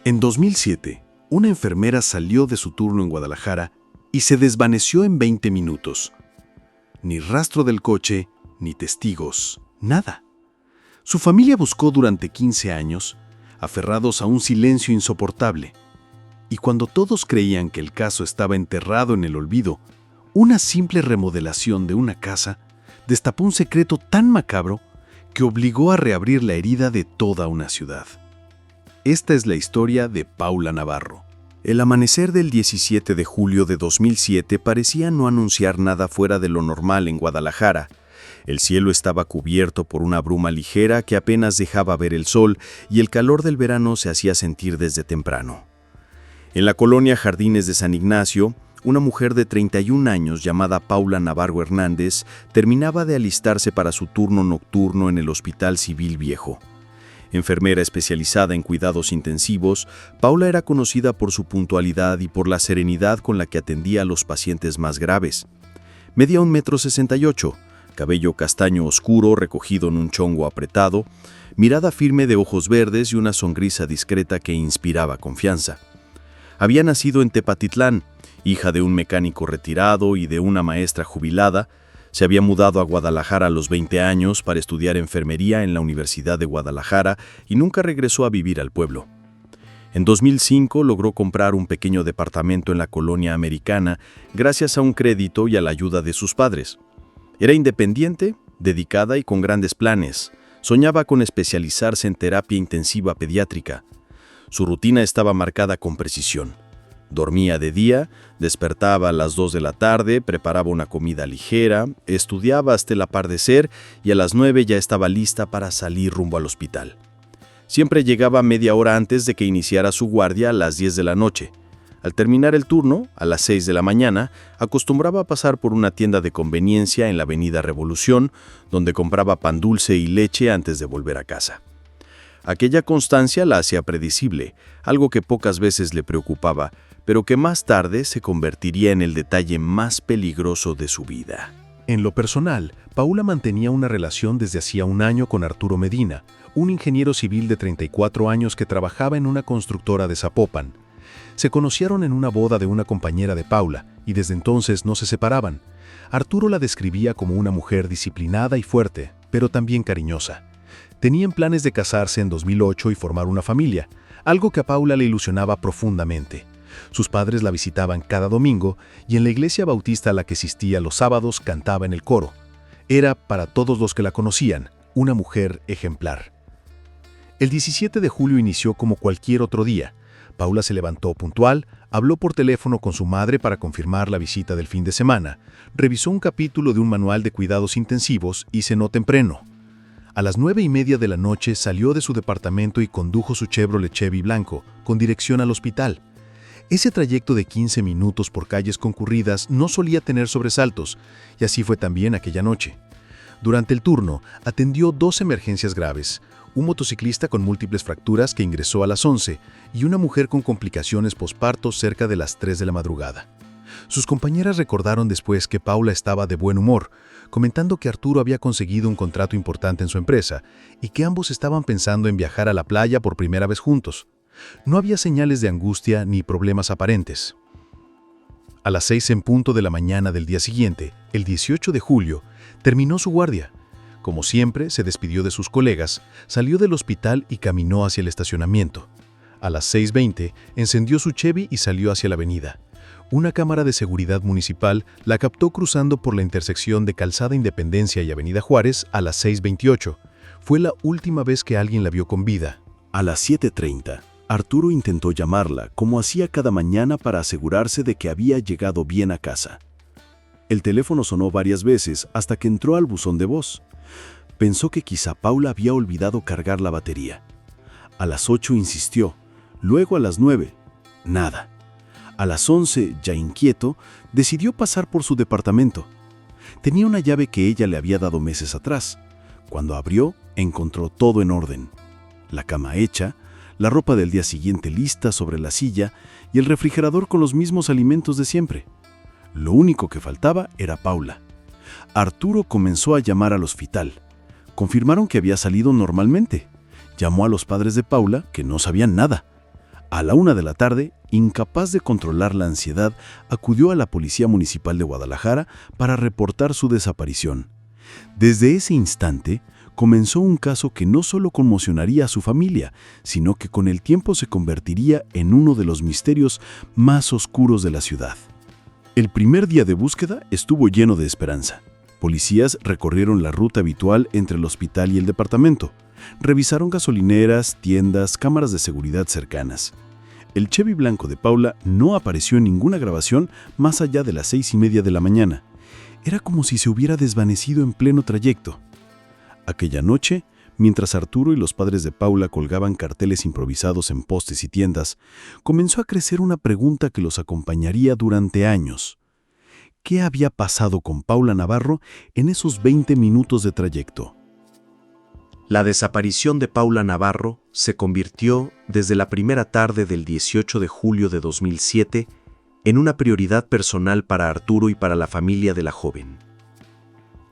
En 2007, una enfermera salió de su turno en Guadalajara y se desvaneció en 20 minutos. Ni rastro del coche, ni testigos, nada. Su familia buscó durante 15 años, aferrados a un silencio insoportable. Y cuando todos creían que el caso estaba enterrado en el olvido, una simple remodelación de una casa destapó un secreto tan macabro que obligó a reabrir la herida de toda una ciudad. Esta es la historia de Paula Navarro. El amanecer del 17 de julio de 2007 parecía no anunciar nada fuera de lo normal en Guadalajara. El cielo estaba cubierto por una bruma ligera que apenas dejaba ver el sol y el calor del verano se hacía sentir desde temprano. En la colonia Jardines de San Ignacio, una mujer de 31 años llamada Paula Navarro Hernández terminaba de alistarse para su turno nocturno en el Hospital Civil Viejo. Enfermera especializada en cuidados intensivos, Paula era conocida por su puntualidad y por la serenidad con la que atendía a los pacientes más graves. Medía 1,68 m, cabello castaño oscuro recogido en un chongo apretado, mirada firme de ojos verdes y una sonrisa discreta que inspiraba confianza. Había nacido en Tepatitlán, hija de un mecánico retirado y de una maestra jubilada. Se había mudado a Guadalajara a los 20 años para estudiar enfermería en la Universidad de Guadalajara y nunca regresó a vivir al pueblo. En 2005 logró comprar un pequeño departamento en la colonia americana gracias a un crédito y a la ayuda de sus padres. Era independiente, dedicada y con grandes planes. Soñaba con especializarse en terapia intensiva pediátrica. Su rutina estaba marcada con precisión. Dormía de día, despertaba a las 2 de la tarde, preparaba una comida ligera, estudiaba hasta el atardecer y a las 9 ya estaba lista para salir rumbo al hospital. Siempre llegaba media hora antes de que iniciara su guardia a las 10 de la noche. Al terminar el turno, a las 6 de la mañana, acostumbraba a pasar por una tienda de conveniencia en la Avenida Revolución, donde compraba pan dulce y leche antes de volver a casa. Aquella constancia la hacía predecible, algo que pocas veces le preocupaba, pero que más tarde se convertiría en el detalle más peligroso de su vida. En lo personal, Paula mantenía una relación desde hacía un año con Arturo Medina, un ingeniero civil de 34 años que trabajaba en una constructora de Zapopan. Se conocieron en una boda de una compañera de Paula y desde entonces no se separaban. Arturo la describía como una mujer disciplinada y fuerte, pero también cariñosa. Tenían planes de casarse en 2008 y formar una familia, algo que a Paula le ilusionaba profundamente. Sus padres la visitaban cada domingo y en la iglesia bautista a la que asistía los sábados cantaba en el coro. Era, para todos los que la conocían, una mujer ejemplar. El 17 de julio inició como cualquier otro día. Paula se levantó puntual, habló por teléfono con su madre para confirmar la visita del fin de semana, revisó un capítulo de un manual de cuidados intensivos y cenó temprano. A las 9:30 de la noche salió de su departamento y condujo su Chevrolet Chevy blanco, con dirección al hospital. Ese trayecto de 15 minutos por calles concurridas no solía tener sobresaltos, y así fue también aquella noche. Durante el turno, atendió 2 emergencias graves, un motociclista con múltiples fracturas que ingresó a las 11 y una mujer con complicaciones posparto cerca de las 3 de la madrugada. Sus compañeras recordaron después que Paula estaba de buen humor, comentando que Arturo había conseguido un contrato importante en su empresa y que ambos estaban pensando en viajar a la playa por primera vez juntos. No había señales de angustia ni problemas aparentes. A las 6 en punto de la mañana del día siguiente, el 18 de julio, terminó su guardia. Como siempre, se despidió de sus colegas, salió del hospital y caminó hacia el estacionamiento. A las 6:20, encendió su Chevy y salió hacia la avenida. Una cámara de seguridad municipal la captó cruzando por la intersección de Calzada Independencia y Avenida Juárez a las 6:28. Fue la última vez que alguien la vio con vida. A las 7:30, Arturo intentó llamarla, como hacía cada mañana para asegurarse de que había llegado bien a casa. El teléfono sonó varias veces hasta que entró al buzón de voz. Pensó que quizá Paula había olvidado cargar la batería. A las 8 insistió, luego a las 9, nada. A las 11, ya inquieto, decidió pasar por su departamento. Tenía una llave que ella le había dado meses atrás. Cuando abrió, encontró todo en orden. La cama hecha, la ropa del día siguiente lista sobre la silla y el refrigerador con los mismos alimentos de siempre. Lo único que faltaba era Paula. Arturo comenzó a llamar al hospital. Confirmaron que había salido normalmente. Llamó a los padres de Paula, que no sabían nada. A la 1 de la tarde, incapaz de controlar la ansiedad, acudió a la Policía Municipal de Guadalajara para reportar su desaparición. Desde ese instante, comenzó un caso que no solo conmocionaría a su familia, sino que con el tiempo se convertiría en uno de los misterios más oscuros de la ciudad. El primer día de búsqueda estuvo lleno de esperanza. Policías recorrieron la ruta habitual entre el hospital y el departamento. Revisaron gasolineras, tiendas, cámaras de seguridad cercanas. El Chevy blanco de Paula no apareció en ninguna grabación más allá de las 6:30 de la mañana. Era como si se hubiera desvanecido en pleno trayecto. Aquella noche, mientras Arturo y los padres de Paula colgaban carteles improvisados en postes y tiendas, comenzó a crecer una pregunta que los acompañaría durante años. ¿Qué había pasado con Paula Navarro en esos 20 minutos de trayecto? La desaparición de Paula Navarro se convirtió, desde la primera tarde del 18 de julio de 2007, en una prioridad personal para Arturo y para la familia de la joven.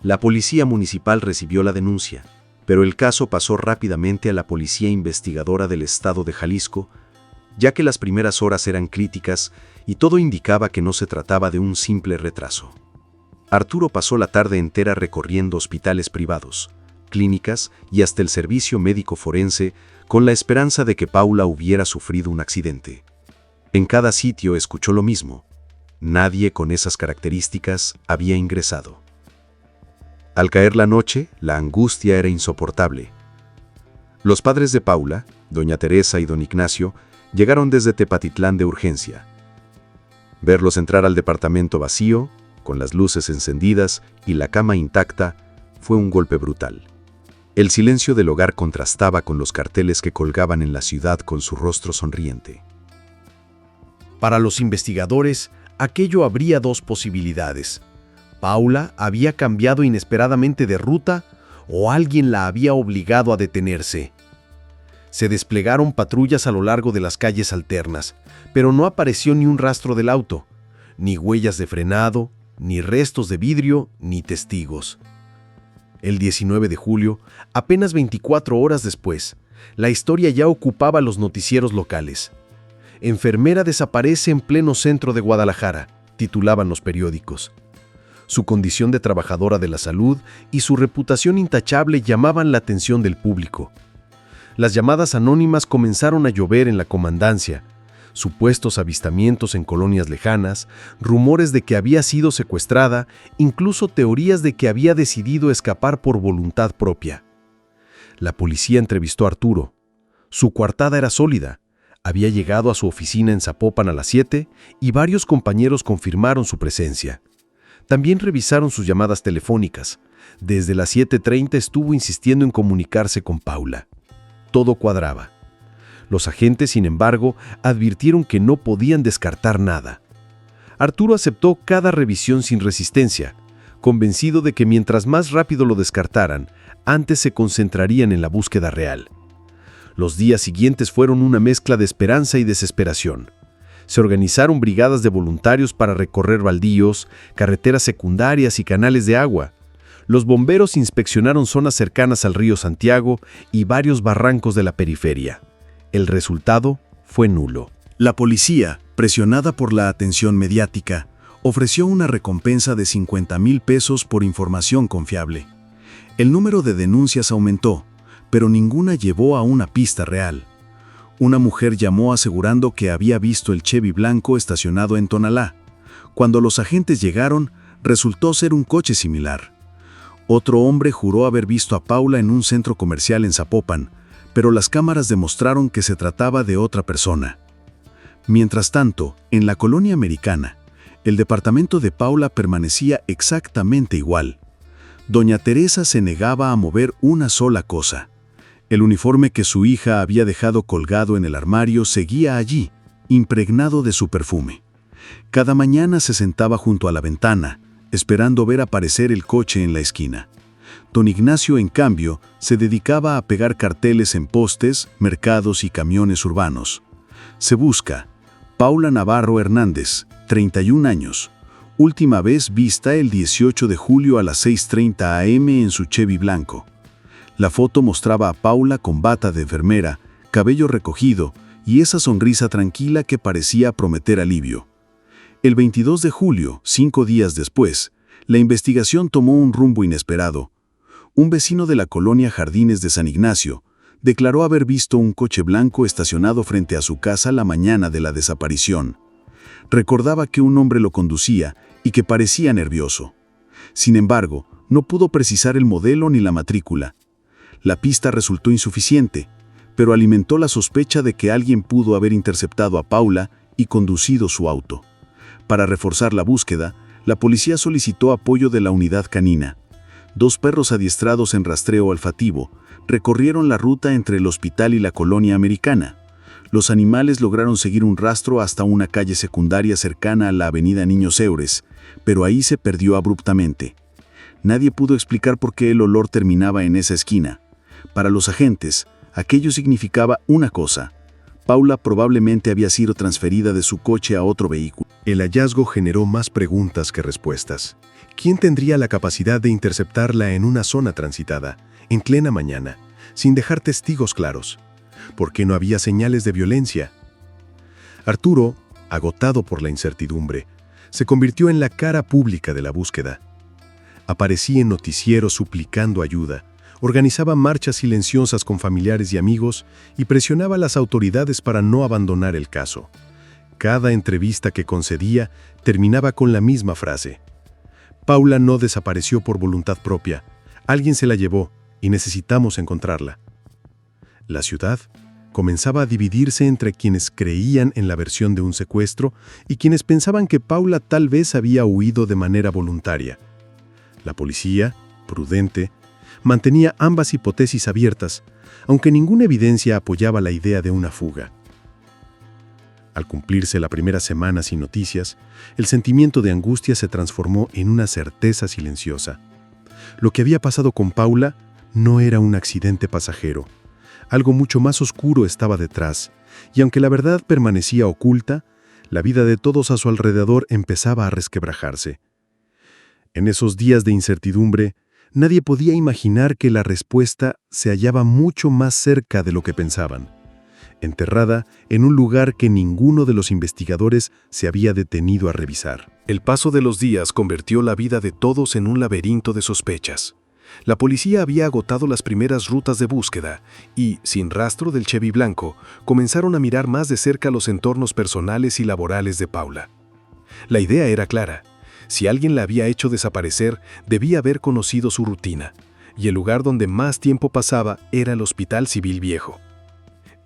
La Policía Municipal recibió la denuncia, pero el caso pasó rápidamente a la Policía Investigadora del Estado de Jalisco, ya que las primeras horas eran críticas y todo indicaba que no se trataba de un simple retraso. Arturo pasó la tarde entera recorriendo hospitales privados, clínicas y hasta el servicio médico forense con la esperanza de que Paula hubiera sufrido un accidente. En cada sitio escuchó lo mismo: nadie con esas características había ingresado. Al caer la noche, la angustia era insoportable. Los padres de Paula, doña Teresa y don Ignacio, llegaron desde Tepatitlán de urgencia. Verlos entrar al departamento vacío, con las luces encendidas y la cama intacta, fue un golpe brutal. El silencio del hogar contrastaba con los carteles que colgaban en la ciudad con su rostro sonriente. Para los investigadores, aquello abría dos posibilidades. Paula había cambiado inesperadamente de ruta o alguien la había obligado a detenerse. Se desplegaron patrullas a lo largo de las calles alternas, pero no apareció ni un rastro del auto, ni huellas de frenado, ni restos de vidrio, ni testigos. El 19 de julio, apenas 24 horas después, la historia ya ocupaba los noticieros locales. Enfermera desaparece en pleno centro de Guadalajara, titulaban los periódicos. Su condición de trabajadora de la salud y su reputación intachable llamaban la atención del público. Las llamadas anónimas comenzaron a llover en la comandancia, supuestos avistamientos en colonias lejanas, rumores de que había sido secuestrada, incluso teorías de que había decidido escapar por voluntad propia. La policía entrevistó a Arturo. Su coartada era sólida. Había llegado a su oficina en Zapopan a las 7 y varios compañeros confirmaron su presencia. También revisaron sus llamadas telefónicas. Desde las 7:30 estuvo insistiendo en comunicarse con Paula. Todo cuadraba. Los agentes, sin embargo, advirtieron que no podían descartar nada. Arturo aceptó cada revisión sin resistencia, convencido de que mientras más rápido lo descartaran, antes se concentrarían en la búsqueda real. Los días siguientes fueron una mezcla de esperanza y desesperación. Se organizaron brigadas de voluntarios para recorrer baldíos, carreteras secundarias y canales de agua. Los bomberos inspeccionaron zonas cercanas al río Santiago y varios barrancos de la periferia. El resultado fue nulo. La policía, presionada por la atención mediática, ofreció una recompensa de 50,000 pesos por información confiable. El número de denuncias aumentó, pero ninguna llevó a una pista real. Una mujer llamó asegurando que había visto el Chevy blanco estacionado en Tonalá. Cuando los agentes llegaron, resultó ser un coche similar. Otro hombre juró haber visto a Paula en un centro comercial en Zapopan, pero las cámaras demostraron que se trataba de otra persona. Mientras tanto, en la colonia americana, el departamento de Paula permanecía exactamente igual. Doña Teresa se negaba a mover una sola cosa. El uniforme que su hija había dejado colgado en el armario seguía allí, impregnado de su perfume. Cada mañana se sentaba junto a la ventana, esperando ver aparecer el coche en la esquina. Don Ignacio, en cambio, se dedicaba a pegar carteles en postes, mercados y camiones urbanos. Se busca Paula Navarro Hernández, 31 años. Última vez vista el 18 de julio a las 6:30 am en su Chevy blanco. La foto mostraba a Paula con bata de enfermera, cabello recogido y esa sonrisa tranquila que parecía prometer alivio. El 22 de julio, 5 días después, la investigación tomó un rumbo inesperado. Un vecino de la colonia Jardines de San Ignacio declaró haber visto un coche blanco estacionado frente a su casa la mañana de la desaparición. Recordaba que un hombre lo conducía y que parecía nervioso. Sin embargo, no pudo precisar el modelo ni la matrícula. La pista resultó insuficiente, pero alimentó la sospecha de que alguien pudo haber interceptado a Paula y conducido su auto. Para reforzar la búsqueda, la policía solicitó apoyo de la unidad canina. 2 perros adiestrados en rastreo olfativo recorrieron la ruta entre el hospital y la colonia americana. Los animales lograron seguir un rastro hasta una calle secundaria cercana a la avenida Niños Heures, pero ahí se perdió abruptamente. Nadie pudo explicar por qué el olor terminaba en esa esquina. Para los agentes, aquello significaba una cosa: Paula probablemente había sido transferida de su coche a otro vehículo. El hallazgo generó más preguntas que respuestas. ¿Quién tendría la capacidad de interceptarla en una zona transitada, en plena mañana, sin dejar testigos claros? ¿Por qué no había señales de violencia? Arturo, agotado por la incertidumbre, se convirtió en la cara pública de la búsqueda. Aparecía en noticieros suplicando ayuda, organizaba marchas silenciosas con familiares y amigos y presionaba a las autoridades para no abandonar el caso. Cada entrevista que concedía terminaba con la misma frase: Paula no desapareció por voluntad propia, alguien se la llevó y necesitamos encontrarla. La ciudad comenzaba a dividirse entre quienes creían en la versión de un secuestro y quienes pensaban que Paula tal vez había huido de manera voluntaria. La policía, prudente, mantenía ambas hipótesis abiertas, aunque ninguna evidencia apoyaba la idea de una fuga. Al cumplirse la primera semana sin noticias, el sentimiento de angustia se transformó en una certeza silenciosa. Lo que había pasado con Paula no era un accidente pasajero. Algo mucho más oscuro estaba detrás, y aunque la verdad permanecía oculta, la vida de todos a su alrededor empezaba a resquebrajarse. En esos días de incertidumbre, nadie podía imaginar que la respuesta se hallaba mucho más cerca de lo que pensaban, enterrada en un lugar que ninguno de los investigadores se había detenido a revisar. El paso de los días convirtió la vida de todos en un laberinto de sospechas. La policía había agotado las primeras rutas de búsqueda y, sin rastro del Chevy blanco, comenzaron a mirar más de cerca los entornos personales y laborales de Paula. La idea era clara: si alguien la había hecho desaparecer, debía haber conocido su rutina, y el lugar donde más tiempo pasaba era el Hospital Civil Viejo.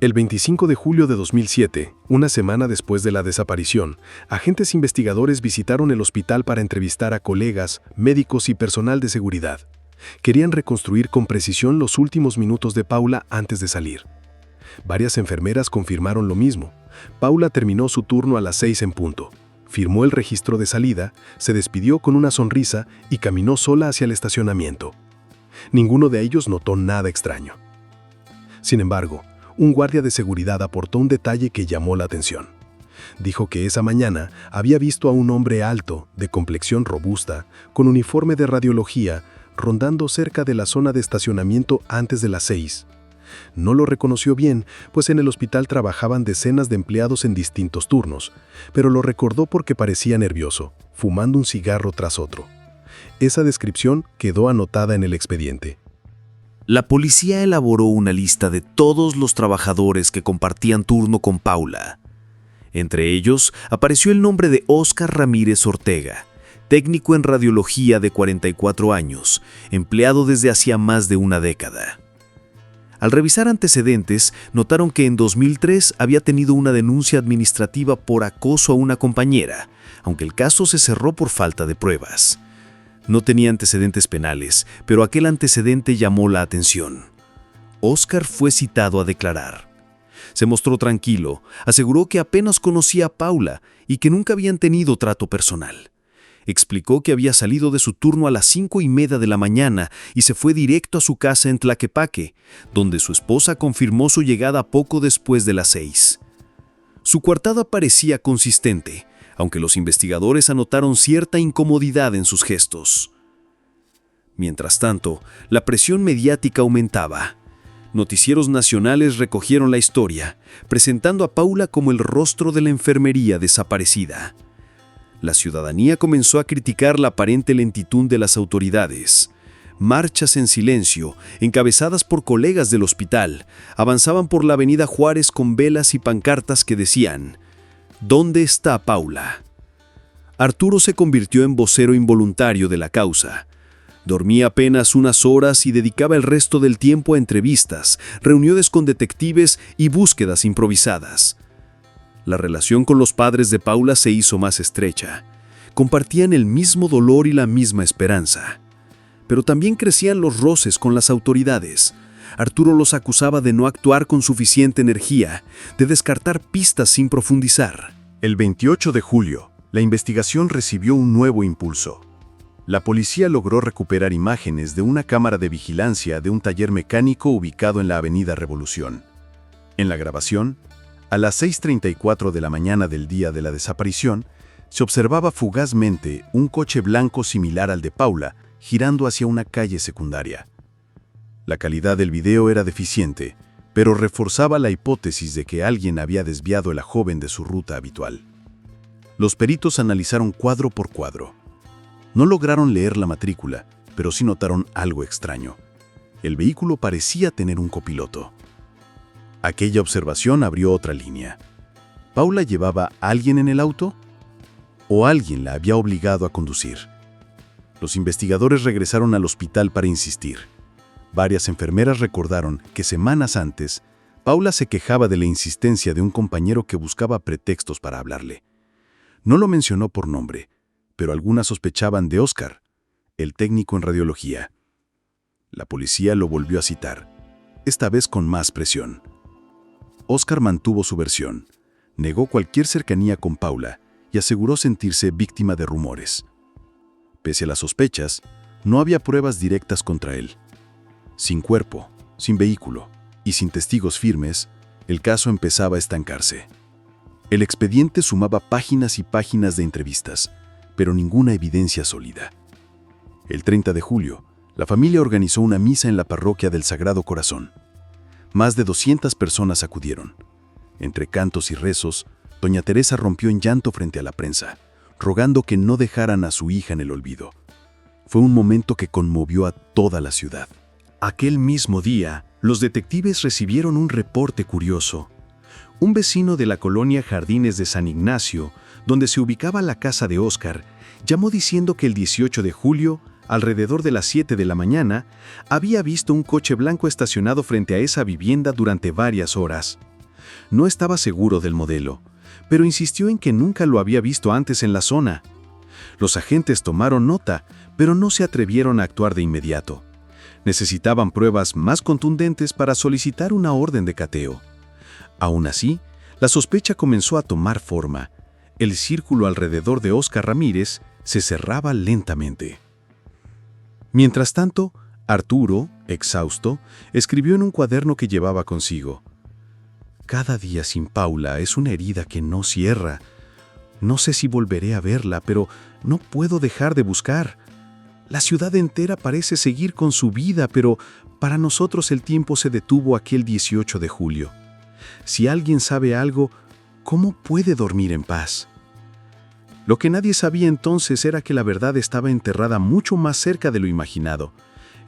El 25 de julio de 2007, una semana después de la desaparición, agentes investigadores visitaron el hospital para entrevistar a colegas, médicos y personal de seguridad. Querían reconstruir con precisión los últimos minutos de Paula antes de salir. Varias enfermeras confirmaron lo mismo. Paula terminó su turno a las 6 en punto. Firmó el registro de salida, se despidió con una sonrisa y caminó sola hacia el estacionamiento. Ninguno de ellos notó nada extraño. Sin embargo, un guardia de seguridad aportó un detalle que llamó la atención. Dijo que esa mañana había visto a un hombre alto, de complexión robusta, con uniforme de radiología, rondando cerca de la zona de estacionamiento antes de las 6. No lo reconoció bien, pues en el hospital trabajaban decenas de empleados en distintos turnos, pero lo recordó porque parecía nervioso, fumando un cigarro tras otro. Esa descripción quedó anotada en el expediente. La policía elaboró una lista de todos los trabajadores que compartían turno con Paula. Entre ellos apareció el nombre de Óscar Ramírez Ortega, técnico en radiología de 44 años, empleado desde hacía más de una década. Al revisar antecedentes, notaron que en 2003 había tenido una denuncia administrativa por acoso a una compañera, aunque el caso se cerró por falta de pruebas. No tenía antecedentes penales, pero aquel antecedente llamó la atención. Óscar fue citado a declarar. Se mostró tranquilo, aseguró que apenas conocía a Paula y que nunca habían tenido trato personal. Explicó que había salido de su turno a las 5:30 de la mañana y se fue directo a su casa en Tlaquepaque, donde su esposa confirmó su llegada poco después de las 6. Su coartada parecía consistente, aunque los investigadores anotaron cierta incomodidad en sus gestos. Mientras tanto, la presión mediática aumentaba. Noticieros nacionales recogieron la historia, presentando a Paula como el rostro de la enfermería desaparecida. La ciudadanía comenzó a criticar la aparente lentitud de las autoridades. Marchas en silencio, encabezadas por colegas del hospital, avanzaban por la avenida Juárez con velas y pancartas que decían: ¿Dónde está Paula? Arturo se convirtió en vocero involuntario de la causa. Dormía apenas unas horas y dedicaba el resto del tiempo a entrevistas, reuniones con detectives y búsquedas improvisadas. La relación con los padres de Paula se hizo más estrecha. Compartían el mismo dolor y la misma esperanza. Pero también crecían los roces con las autoridades. Arturo los acusaba de no actuar con suficiente energía, de descartar pistas sin profundizar. El 28 de julio, la investigación recibió un nuevo impulso. La policía logró recuperar imágenes de una cámara de vigilancia de un taller mecánico ubicado en la Avenida Revolución. En la grabación, a las 6:34 de la mañana del día de la desaparición, se observaba fugazmente un coche blanco similar al de Paula girando hacia una calle secundaria. La calidad del video era deficiente, pero reforzaba la hipótesis de que alguien había desviado a la joven de su ruta habitual. Los peritos analizaron cuadro por cuadro. No lograron leer la matrícula, pero sí notaron algo extraño. El vehículo parecía tener un copiloto. Aquella observación abrió otra línea. ¿Paula llevaba a alguien en el auto? ¿O alguien la había obligado a conducir? Los investigadores regresaron al hospital para insistir. Varias enfermeras recordaron que semanas antes, Paula se quejaba de la insistencia de un compañero que buscaba pretextos para hablarle. No lo mencionó por nombre, pero algunas sospechaban de Óscar, el técnico en radiología. La policía lo volvió a citar, esta vez con más presión. Óscar mantuvo su versión, negó cualquier cercanía con Paula y aseguró sentirse víctima de rumores. Pese a las sospechas, no había pruebas directas contra él. Sin cuerpo, sin vehículo y sin testigos firmes, el caso empezaba a estancarse. El expediente sumaba páginas y páginas de entrevistas, pero ninguna evidencia sólida. El 30 de julio, la familia organizó una misa en la parroquia del Sagrado Corazón. Más de 200 personas acudieron. Entre cantos y rezos, doña Teresa rompió en llanto frente a la prensa, rogando que no dejaran a su hija en el olvido. Fue un momento que conmovió a toda la ciudad. Aquel mismo día, los detectives recibieron un reporte curioso. Un vecino de la colonia Jardines de San Ignacio, donde se ubicaba la casa de Óscar, llamó diciendo que el 18 de julio, alrededor de las 7 de la mañana, había visto un coche blanco estacionado frente a esa vivienda durante varias horas. No estaba seguro del modelo, pero insistió en que nunca lo había visto antes en la zona. Los agentes tomaron nota, pero no se atrevieron a actuar de inmediato. Necesitaban pruebas más contundentes para solicitar una orden de cateo. Aún así, la sospecha comenzó a tomar forma. El círculo alrededor de Óscar Ramírez se cerraba lentamente. Mientras tanto, Arturo, exhausto, escribió en un cuaderno que llevaba consigo: «Cada día sin Paula es una herida que no cierra. No sé si volveré a verla, pero no puedo dejar de buscar. La ciudad entera parece seguir con su vida, pero para nosotros el tiempo se detuvo aquel 18 de julio. Si alguien sabe algo, ¿cómo puede dormir en paz?». Lo que nadie sabía entonces era que la verdad estaba enterrada mucho más cerca de lo imaginado,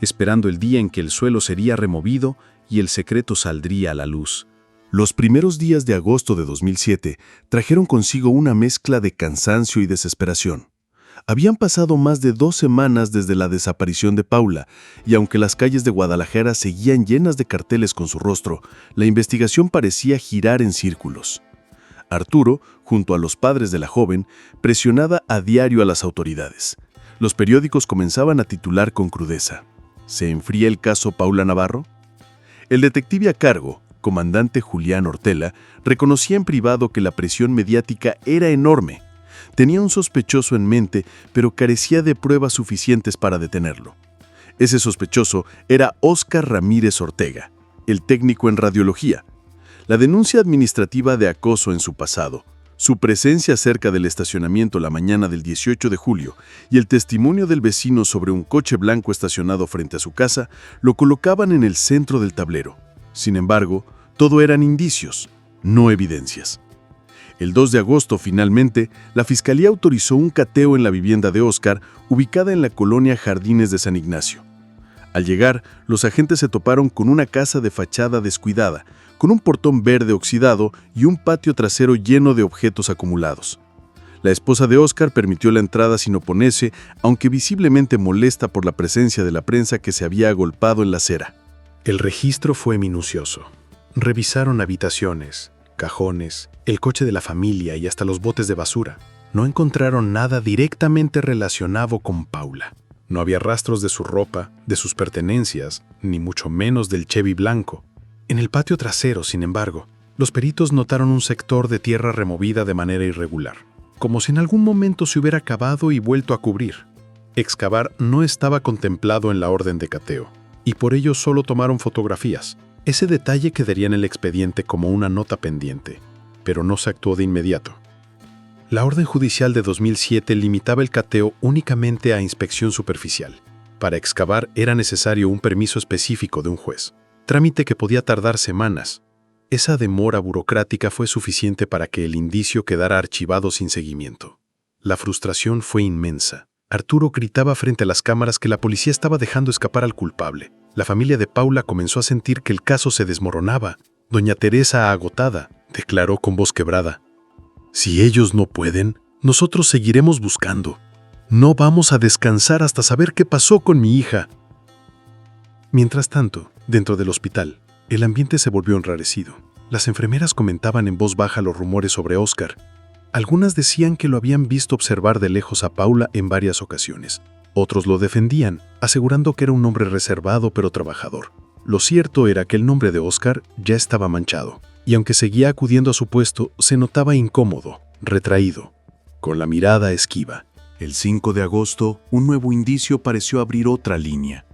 esperando el día en que el suelo sería removido y el secreto saldría a la luz. Los primeros días de agosto de 2007 trajeron consigo una mezcla de cansancio y desesperación. Habían pasado más de 2 semanas desde la desaparición de Paula, y aunque las calles de Guadalajara seguían llenas de carteles con su rostro, la investigación parecía girar en círculos. Arturo, junto a los padres de la joven, presionaba a diario a las autoridades. Los periódicos comenzaban a titular con crudeza: ¿se enfría el caso Paula Navarro? El detective a cargo, comandante Julián Ortela, reconocía en privado que la presión mediática era enorme. Tenía un sospechoso en mente, pero carecía de pruebas suficientes para detenerlo. Ese sospechoso era Óscar Ramírez Ortega, el técnico en radiología. La denuncia administrativa de acoso en su pasado, su presencia cerca del estacionamiento la mañana del 18 de julio y el testimonio del vecino sobre un coche blanco estacionado frente a su casa lo colocaban en el centro del tablero. Sin embargo, todo eran indicios, no evidencias. El 2 de agosto, finalmente, la Fiscalía autorizó un cateo en la vivienda de Óscar, ubicada en la colonia Jardines de San Ignacio. Al llegar, los agentes se toparon con una casa de fachada descuidada, con un portón verde oxidado y un patio trasero lleno de objetos acumulados. La esposa de Óscar permitió la entrada sin oponerse, aunque visiblemente molesta por la presencia de la prensa que se había agolpado en la acera. El registro fue minucioso. Revisaron habitaciones, cajones, el coche de la familia y hasta los botes de basura. No encontraron nada directamente relacionado con Paula. No había rastros de su ropa, de sus pertenencias, ni mucho menos del Chevy blanco. En el patio trasero, sin embargo, los peritos notaron un sector de tierra removida de manera irregular, como si en algún momento se hubiera cavado y vuelto a cubrir. Excavar no estaba contemplado en la orden de cateo, y por ello solo tomaron fotografías. Ese detalle quedaría en el expediente como una nota pendiente, pero no se actuó de inmediato. La orden judicial de 2007 limitaba el cateo únicamente a inspección superficial. Para excavar era necesario un permiso específico de un juez, trámite que podía tardar semanas. Esa demora burocrática fue suficiente para que el indicio quedara archivado sin seguimiento. La frustración fue inmensa. Arturo gritaba frente a las cámaras que la policía estaba dejando escapar al culpable. La familia de Paula comenzó a sentir que el caso se desmoronaba. Doña Teresa, agotada, declaró con voz quebrada: «Si ellos no pueden, nosotros seguiremos buscando. No vamos a descansar hasta saber qué pasó con mi hija». Mientras tanto, dentro del hospital, el ambiente se volvió enrarecido. Las enfermeras comentaban en voz baja los rumores sobre Óscar. Algunas decían que lo habían visto observar de lejos a Paula en varias ocasiones. Otros lo defendían, asegurando que era un hombre reservado pero trabajador. Lo cierto era que el nombre de Óscar ya estaba manchado, y aunque seguía acudiendo a su puesto, se notaba incómodo, retraído, con la mirada esquiva. El 5 de agosto, un nuevo indicio pareció abrir otra línea.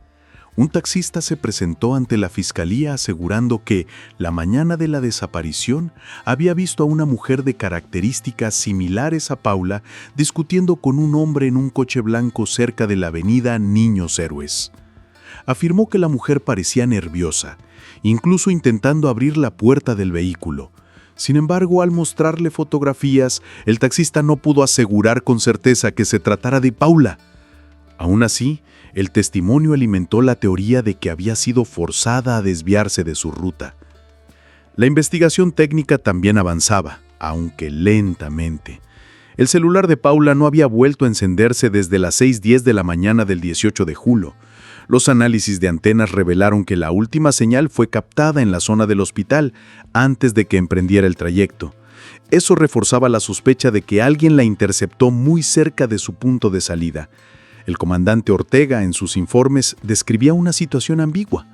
Un taxista se presentó ante la fiscalía asegurando que, la mañana de la desaparición, había visto a una mujer de características similares a Paula discutiendo con un hombre en un coche blanco cerca de la avenida Niños Héroes. Afirmó que la mujer parecía nerviosa, incluso intentando abrir la puerta del vehículo. Sin embargo, al mostrarle fotografías, el taxista no pudo asegurar con certeza que se tratara de Paula. Aún así, el testimonio alimentó la teoría de que había sido forzada a desviarse de su ruta. La investigación técnica también avanzaba, aunque lentamente. El celular de Paula no había vuelto a encenderse desde las 6:10 de la mañana del 18 de julio. Los análisis de antenas revelaron que la última señal fue captada en la zona del hospital antes de que emprendiera el trayecto. Eso reforzaba la sospecha de que alguien la interceptó muy cerca de su punto de salida. El comandante Ortega, en sus informes, describía una situación ambigua.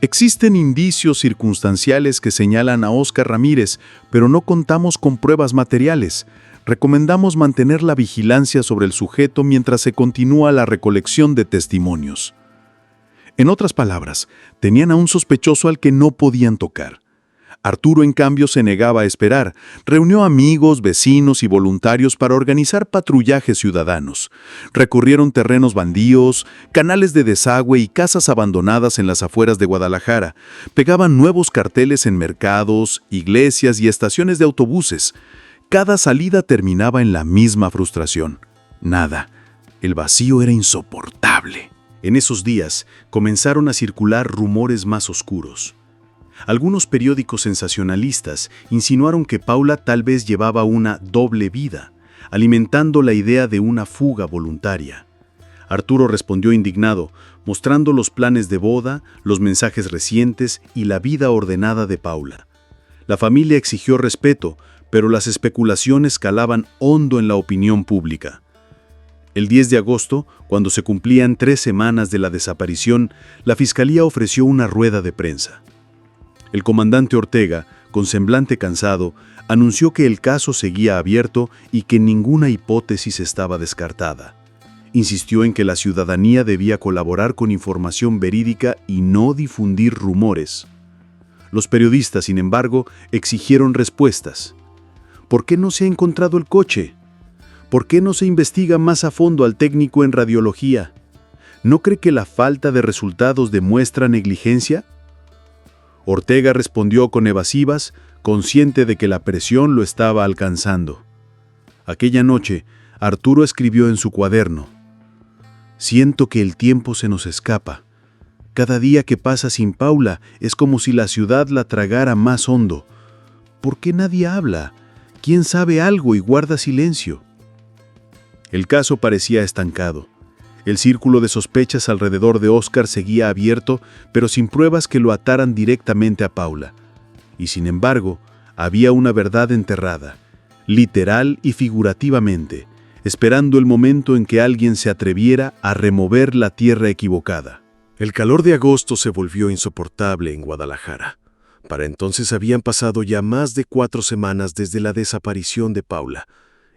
Existen indicios circunstanciales que señalan a Óscar Ramírez, pero no contamos con pruebas materiales. Recomendamos mantener la vigilancia sobre el sujeto mientras se continúa la recolección de testimonios. En otras palabras, tenían a un sospechoso al que no podían tocar. Arturo, en cambio, se negaba a esperar. Reunió amigos, vecinos y voluntarios para organizar patrullajes ciudadanos. Recorrieron terrenos baldíos, canales de desagüe y casas abandonadas en las afueras de Guadalajara. Pegaban nuevos carteles en mercados, iglesias y estaciones de autobuses. Cada salida terminaba en la misma frustración. Nada. El vacío era insoportable. En esos días comenzaron a circular rumores más oscuros. Algunos periódicos sensacionalistas insinuaron que Paula tal vez llevaba una doble vida, alimentando la idea de una fuga voluntaria. Arturo respondió indignado, mostrando los planes de boda, los mensajes recientes y la vida ordenada de Paula. La familia exigió respeto, pero las especulaciones calaban hondo en la opinión pública. El 10 de agosto, cuando se cumplían 3 semanas de la desaparición, la Fiscalía ofreció una rueda de prensa. El comandante Ortega, con semblante cansado, anunció que el caso seguía abierto y que ninguna hipótesis estaba descartada. Insistió en que la ciudadanía debía colaborar con información verídica y no difundir rumores. Los periodistas, sin embargo, exigieron respuestas. ¿Por qué no se ha encontrado el coche? ¿Por qué no se investiga más a fondo al técnico en radiología? ¿No cree que la falta de resultados demuestra negligencia? Ortega respondió con evasivas, consciente de que la presión lo estaba alcanzando. Aquella noche, Arturo escribió en su cuaderno: «Siento que el tiempo se nos escapa. Cada día que pasa sin Paula es como si la ciudad la tragara más hondo. ¿Por qué nadie habla? ¿Quién sabe algo y guarda silencio?». El caso parecía estancado. El círculo de sospechas alrededor de Óscar seguía abierto, pero sin pruebas que lo ataran directamente a Paula. Y sin embargo, había una verdad enterrada, literal y figurativamente, esperando el momento en que alguien se atreviera a remover la tierra equivocada. El calor de agosto se volvió insoportable en Guadalajara. Para entonces habían pasado ya más de 4 semanas desde la desaparición de Paula,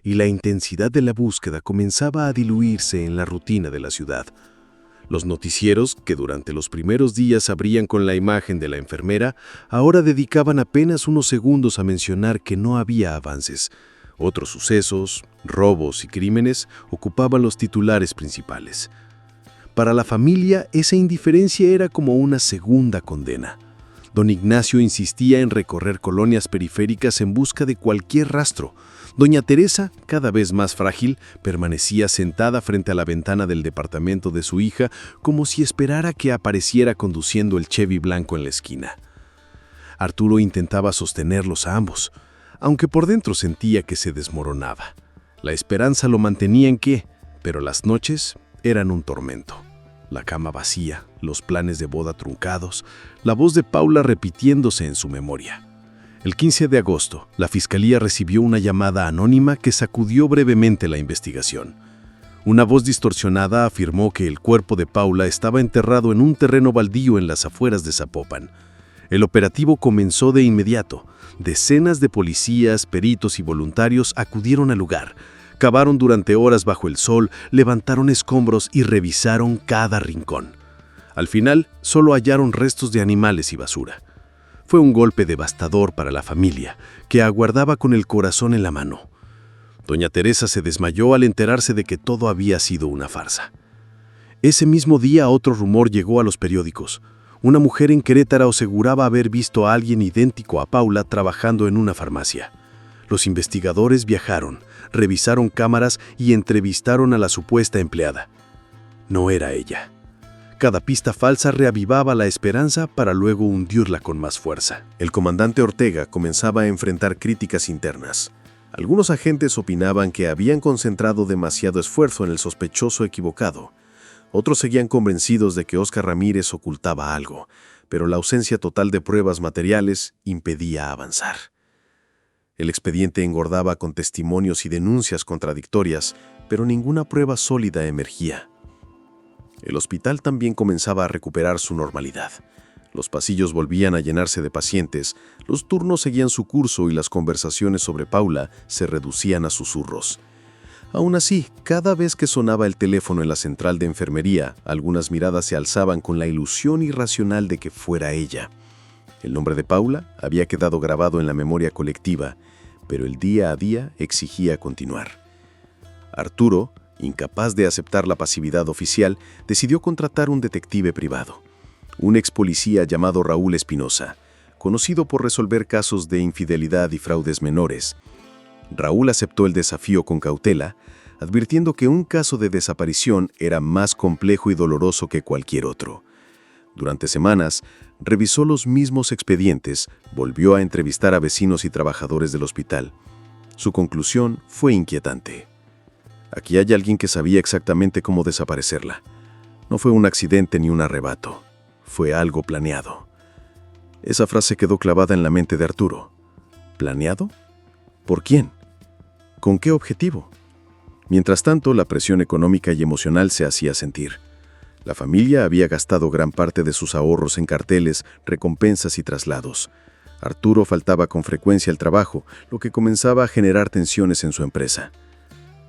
y la intensidad de la búsqueda comenzaba a diluirse en la rutina de la ciudad. Los noticieros, que durante los primeros días abrían con la imagen de la enfermera, ahora dedicaban apenas unos segundos a mencionar que no había avances. Otros sucesos, robos y crímenes ocupaban los titulares principales. Para la familia, esa indiferencia era como una segunda condena. Don Ignacio insistía en recorrer colonias periféricas en busca de cualquier rastro. Doña Teresa, cada vez más frágil, permanecía sentada frente a la ventana del departamento de su hija como si esperara que apareciera conduciendo el Chevy blanco en la esquina. Arturo intentaba sostenerlos a ambos, aunque por dentro sentía que se desmoronaba. La esperanza lo mantenía en pie, pero las noches eran un tormento. La cama vacía, los planes de boda truncados, la voz de Paula repitiéndose en su memoria. El 15 de agosto, la Fiscalía recibió una llamada anónima que sacudió brevemente la investigación. Una voz distorsionada afirmó que el cuerpo de Paula estaba enterrado en un terreno baldío en las afueras de Zapopan. El operativo comenzó de inmediato. Decenas de policías, peritos y voluntarios acudieron al lugar. Cavaron durante horas bajo el sol, levantaron escombros y revisaron cada rincón. Al final, solo hallaron restos de animales y basura. Fue un golpe devastador para la familia, que aguardaba con el corazón en la mano. Doña Teresa se desmayó al enterarse de que todo había sido una farsa. Ese mismo día otro rumor llegó a los periódicos. Una mujer en Querétaro aseguraba haber visto a alguien idéntico a Paula trabajando en una farmacia. Los investigadores viajaron, revisaron cámaras y entrevistaron a la supuesta empleada. No era ella. Cada pista falsa reavivaba la esperanza para luego hundirla con más fuerza. El comandante Ortega comenzaba a enfrentar críticas internas. Algunos agentes opinaban que habían concentrado demasiado esfuerzo en el sospechoso equivocado. Otros seguían convencidos de que Óscar Ramírez ocultaba algo, pero la ausencia total de pruebas materiales impedía avanzar. El expediente engordaba con testimonios y denuncias contradictorias, pero ninguna prueba sólida emergía. El hospital también comenzaba a recuperar su normalidad. Los pasillos volvían a llenarse de pacientes, los turnos seguían su curso y las conversaciones sobre Paula se reducían a susurros. Aún así, cada vez que sonaba el teléfono en la central de enfermería, algunas miradas se alzaban con la ilusión irracional de que fuera ella. El nombre de Paula había quedado grabado en la memoria colectiva, pero el día a día exigía continuar. Arturo, incapaz de aceptar la pasividad oficial, decidió contratar un detective privado, un ex policía llamado Raúl Espinosa, conocido por resolver casos de infidelidad y fraudes menores. Raúl aceptó el desafío con cautela, advirtiendo que un caso de desaparición era más complejo y doloroso que cualquier otro. Durante semanas, revisó los mismos expedientes, volvió a entrevistar a vecinos y trabajadores del hospital. Su conclusión fue inquietante. Aquí hay alguien que sabía exactamente cómo desaparecerla. No fue un accidente ni un arrebato. Fue algo planeado. Esa frase quedó clavada en la mente de Arturo. ¿Planeado? ¿Por quién? ¿Con qué objetivo? Mientras tanto, la presión económica y emocional se hacía sentir. La familia había gastado gran parte de sus ahorros en carteles, recompensas y traslados. Arturo faltaba con frecuencia al trabajo, lo que comenzaba a generar tensiones en su empresa.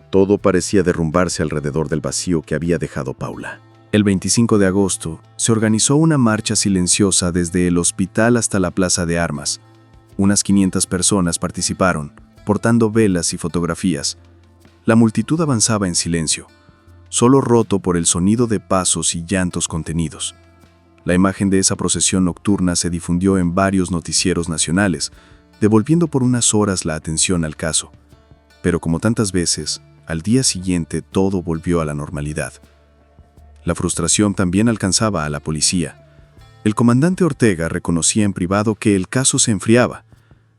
Todo parecía derrumbarse alrededor del vacío que había dejado Paula. El 25 de agosto se organizó una marcha silenciosa desde el hospital hasta la Plaza de Armas. Unas 500 personas participaron, portando velas y fotografías. La multitud avanzaba en silencio, solo roto por el sonido de pasos y llantos contenidos. La imagen de esa procesión nocturna se difundió en varios noticieros nacionales, devolviendo por unas horas la atención al caso. Pero como tantas veces, al día siguiente todo volvió a la normalidad. La frustración también alcanzaba a la policía. El comandante Ortega reconocía en privado que el caso se enfriaba,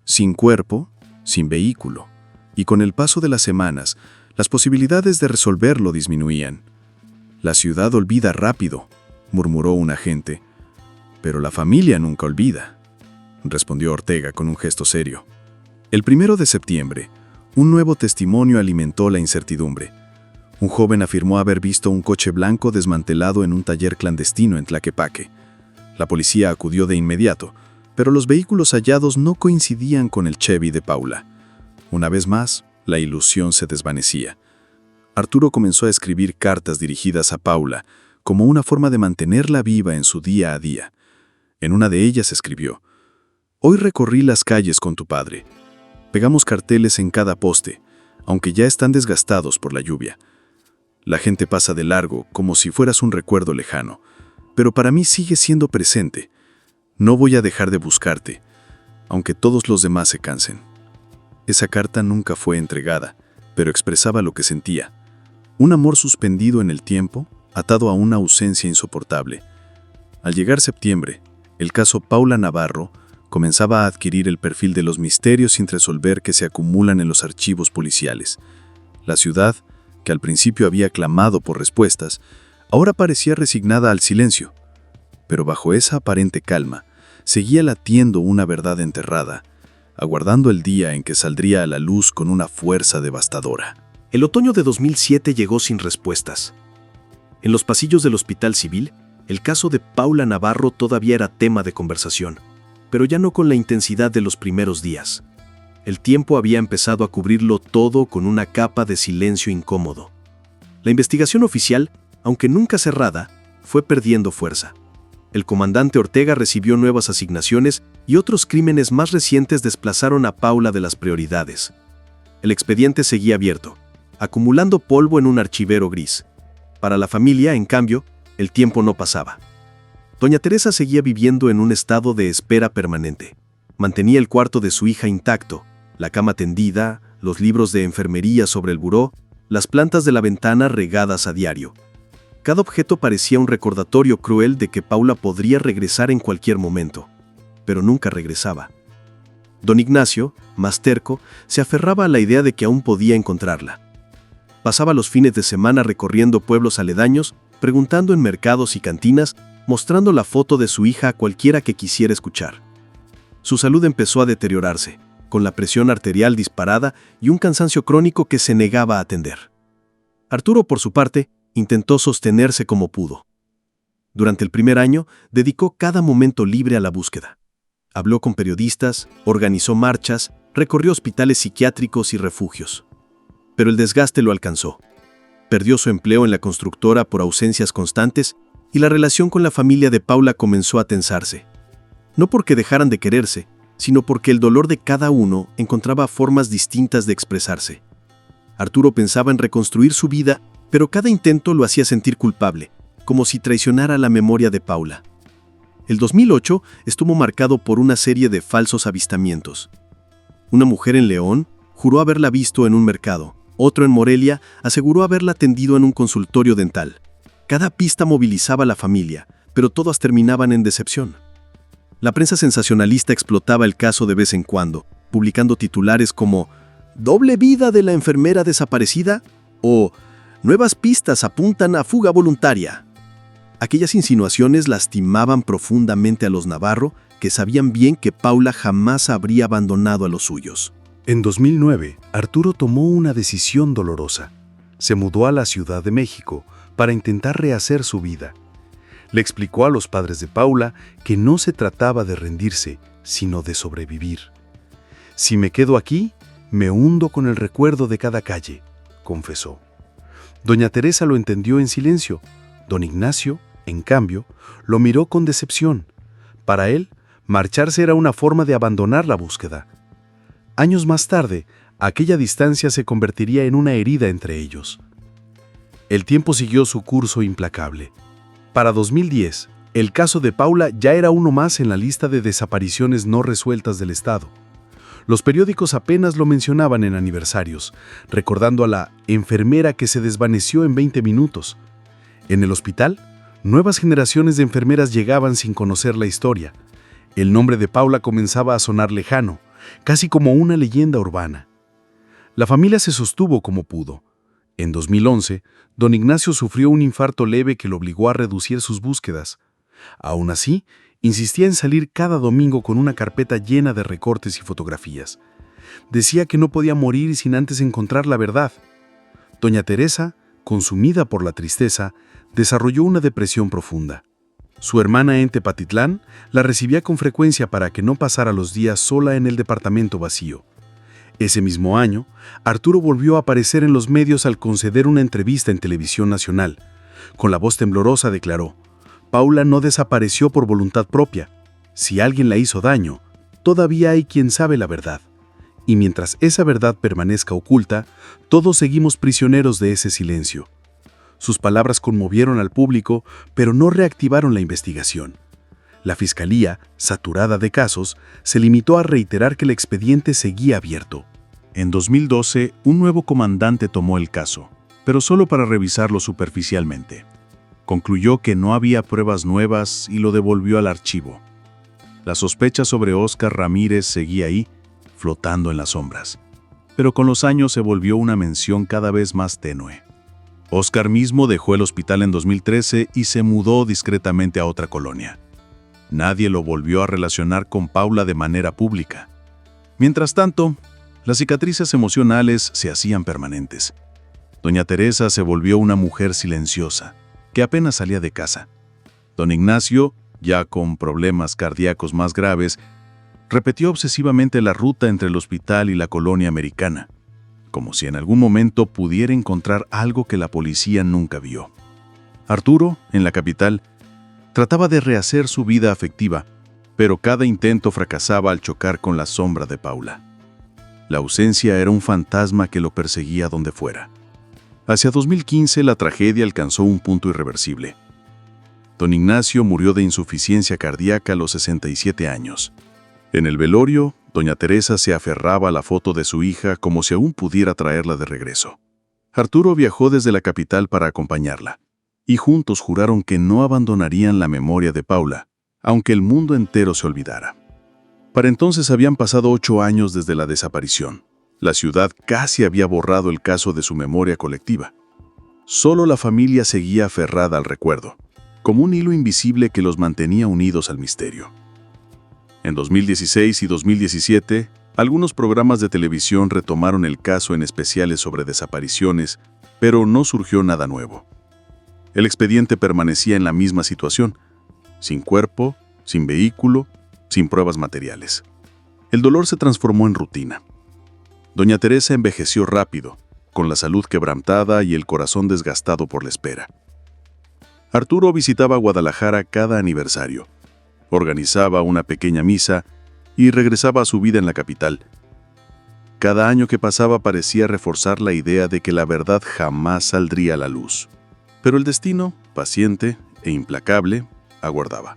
sin cuerpo, sin vehículo, y con el paso de las semanas, las posibilidades de resolverlo disminuían. «La ciudad olvida rápido», murmuró un agente. «Pero la familia nunca olvida», respondió Ortega con un gesto serio. El 1 de septiembre, un nuevo testimonio alimentó la incertidumbre. Un joven afirmó haber visto un coche blanco desmantelado en un taller clandestino en Tlaquepaque. La policía acudió de inmediato, pero los vehículos hallados no coincidían con el Chevy de Paula. Una vez más, la ilusión se desvanecía. Arturo comenzó a escribir cartas dirigidas a Paula, como una forma de mantenerla viva en su día a día. En una de ellas escribió: «Hoy recorrí las calles con tu padre. Pegamos carteles en cada poste, aunque ya están desgastados por la lluvia. La gente pasa de largo como si fueras un recuerdo lejano, pero para mí sigue siendo presente. No voy a dejar de buscarte, aunque todos los demás se cansen». Esa carta nunca fue entregada, pero expresaba lo que sentía. Un amor suspendido en el tiempo, atado a una ausencia insoportable. Al llegar septiembre, el caso Paula Navarro comenzaba a adquirir el perfil de los misterios sin resolver que se acumulan en los archivos policiales. La ciudad, que al principio había clamado por respuestas, ahora parecía resignada al silencio. Pero bajo esa aparente calma, seguía latiendo una verdad enterrada, aguardando el día en que saldría a la luz con una fuerza devastadora. El otoño de 2007 llegó sin respuestas. En los pasillos del Hospital Civil, el caso de Paula Navarro todavía era tema de conversación, pero ya no con la intensidad de los primeros días. El tiempo había empezado a cubrirlo todo con una capa de silencio incómodo. La investigación oficial, aunque nunca cerrada, fue perdiendo fuerza. El comandante Ortega recibió nuevas asignaciones y otros crímenes más recientes desplazaron a Paula de las prioridades. El expediente seguía abierto, acumulando polvo en un archivero gris. Para la familia, en cambio, el tiempo no pasaba. Doña Teresa seguía viviendo en un estado de espera permanente. Mantenía el cuarto de su hija intacto, la cama tendida, los libros de enfermería sobre el buró, las plantas de la ventana regadas a diario. Cada objeto parecía un recordatorio cruel de que Paula podría regresar en cualquier momento, pero nunca regresaba. Don Ignacio, más terco, se aferraba a la idea de que aún podía encontrarla. Pasaba los fines de semana recorriendo pueblos aledaños, preguntando en mercados y cantinas, mostrando la foto de su hija a cualquiera que quisiera escuchar. Su salud empezó a deteriorarse, con la presión arterial disparada y un cansancio crónico que se negaba a atender. Arturo, por su parte, intentó sostenerse como pudo. Durante el primer año, dedicó cada momento libre a la búsqueda. Habló con periodistas, organizó marchas, recorrió hospitales psiquiátricos y refugios. Pero el desgaste lo alcanzó. Perdió su empleo en la constructora por ausencias constantes y la relación con la familia de Paula comenzó a tensarse. No porque dejaran de quererse, sino porque el dolor de cada uno encontraba formas distintas de expresarse. Arturo pensaba en reconstruir su vida, pero cada intento lo hacía sentir culpable, como si traicionara la memoria de Paula. El 2008 estuvo marcado por una serie de falsos avistamientos. Una mujer en León juró haberla visto en un mercado. Otro en Morelia aseguró haberla atendido en un consultorio dental. Cada pista movilizaba a la familia, pero todas terminaban en decepción. La prensa sensacionalista explotaba el caso de vez en cuando, publicando titulares como «Doble vida de la enfermera desaparecida» o «Nuevas pistas apuntan a fuga voluntaria». Aquellas insinuaciones lastimaban profundamente a los Navarro, que sabían bien que Paula jamás habría abandonado a los suyos. En 2009, Arturo tomó una decisión dolorosa. Se mudó a la Ciudad de México para intentar rehacer su vida. Le explicó a los padres de Paula que no se trataba de rendirse, sino de sobrevivir. «Si me quedo aquí, me hundo con el recuerdo de cada calle», confesó. Doña Teresa lo entendió en silencio. Don Ignacio, en cambio, lo miró con decepción. Para él, marcharse era una forma de abandonar la búsqueda. Años más tarde, aquella distancia se convertiría en una herida entre ellos. El tiempo siguió su curso implacable. Para 2010, El caso de Paula ya era uno más en la lista de desapariciones no resueltas del Estado. Los periódicos apenas lo mencionaban en aniversarios, recordando a la enfermera que se desvaneció en 20 minutos. En el hospital, nuevas generaciones de enfermeras llegaban sin conocer la historia. El nombre de Paula comenzaba a sonar lejano, casi como una leyenda urbana. La familia se sostuvo como pudo. En 2011, don Ignacio sufrió un infarto leve que lo obligó a reducir sus búsquedas. Aún así, insistía en salir cada domingo con una carpeta llena de recortes y fotografías. Decía que no podía morir sin antes encontrar la verdad. Doña Teresa, consumida por la tristeza, desarrolló una depresión profunda. Su hermana en Tepatitlán la recibía con frecuencia para que no pasara los días sola en el departamento vacío. Ese mismo año, Arturo volvió a aparecer en los medios al conceder una entrevista en Televisión Nacional. Con la voz temblorosa declaró: Paula no desapareció por voluntad propia. Si alguien la hizo daño, todavía hay quien sabe la verdad. Y mientras esa verdad permanezca oculta, todos seguimos prisioneros de ese silencio. Sus palabras conmovieron al público, pero no reactivaron la investigación. La fiscalía, saturada de casos, se limitó a reiterar que el expediente seguía abierto. En 2012, un nuevo comandante tomó el caso, pero solo para revisarlo superficialmente. Concluyó que no había pruebas nuevas y lo devolvió al archivo. La sospecha sobre Óscar Ramírez seguía ahí, flotando en las sombras, pero con los años se volvió una mención cada vez más tenue. Óscar mismo dejó el hospital en 2013 y se mudó discretamente a otra colonia. Nadie lo volvió a relacionar con Paula de manera pública. Mientras tanto, las cicatrices emocionales se hacían permanentes. Doña Teresa se volvió una mujer silenciosa, que apenas salía de casa. Don Ignacio, ya con problemas cardíacos más graves, repetió obsesivamente la ruta entre el hospital y la colonia americana, como si en algún momento pudiera encontrar algo que la policía nunca vio. Arturo, en la capital, trataba de rehacer su vida afectiva, pero cada intento fracasaba al chocar con la sombra de Paula. La ausencia era un fantasma que lo perseguía donde fuera. Hacia 2015 la tragedia alcanzó un punto irreversible. Don Ignacio murió de insuficiencia cardíaca a los 67 años. En el velorio, doña Teresa se aferraba a la foto de su hija como si aún pudiera traerla de regreso. Arturo viajó desde la capital para acompañarla, y juntos juraron que no abandonarían la memoria de Paula, aunque el mundo entero se olvidara. Para entonces habían pasado 8 años desde la desaparición. La ciudad casi había borrado el caso de su memoria colectiva. Solo la familia seguía aferrada al recuerdo, como un hilo invisible que los mantenía unidos al misterio. En 2016 y 2017, algunos programas de televisión retomaron el caso en especiales sobre desapariciones, pero no surgió nada nuevo. El expediente permanecía en la misma situación, sin cuerpo, sin vehículo, sin pruebas materiales. El dolor se transformó en rutina. Doña Teresa envejeció rápido, con la salud quebrantada y el corazón desgastado por la espera. Arturo visitaba Guadalajara cada aniversario, organizaba una pequeña misa y regresaba a su vida en la capital. Cada año que pasaba parecía reforzar la idea de que la verdad jamás saldría a la luz. Pero el destino, paciente e implacable, aguardaba.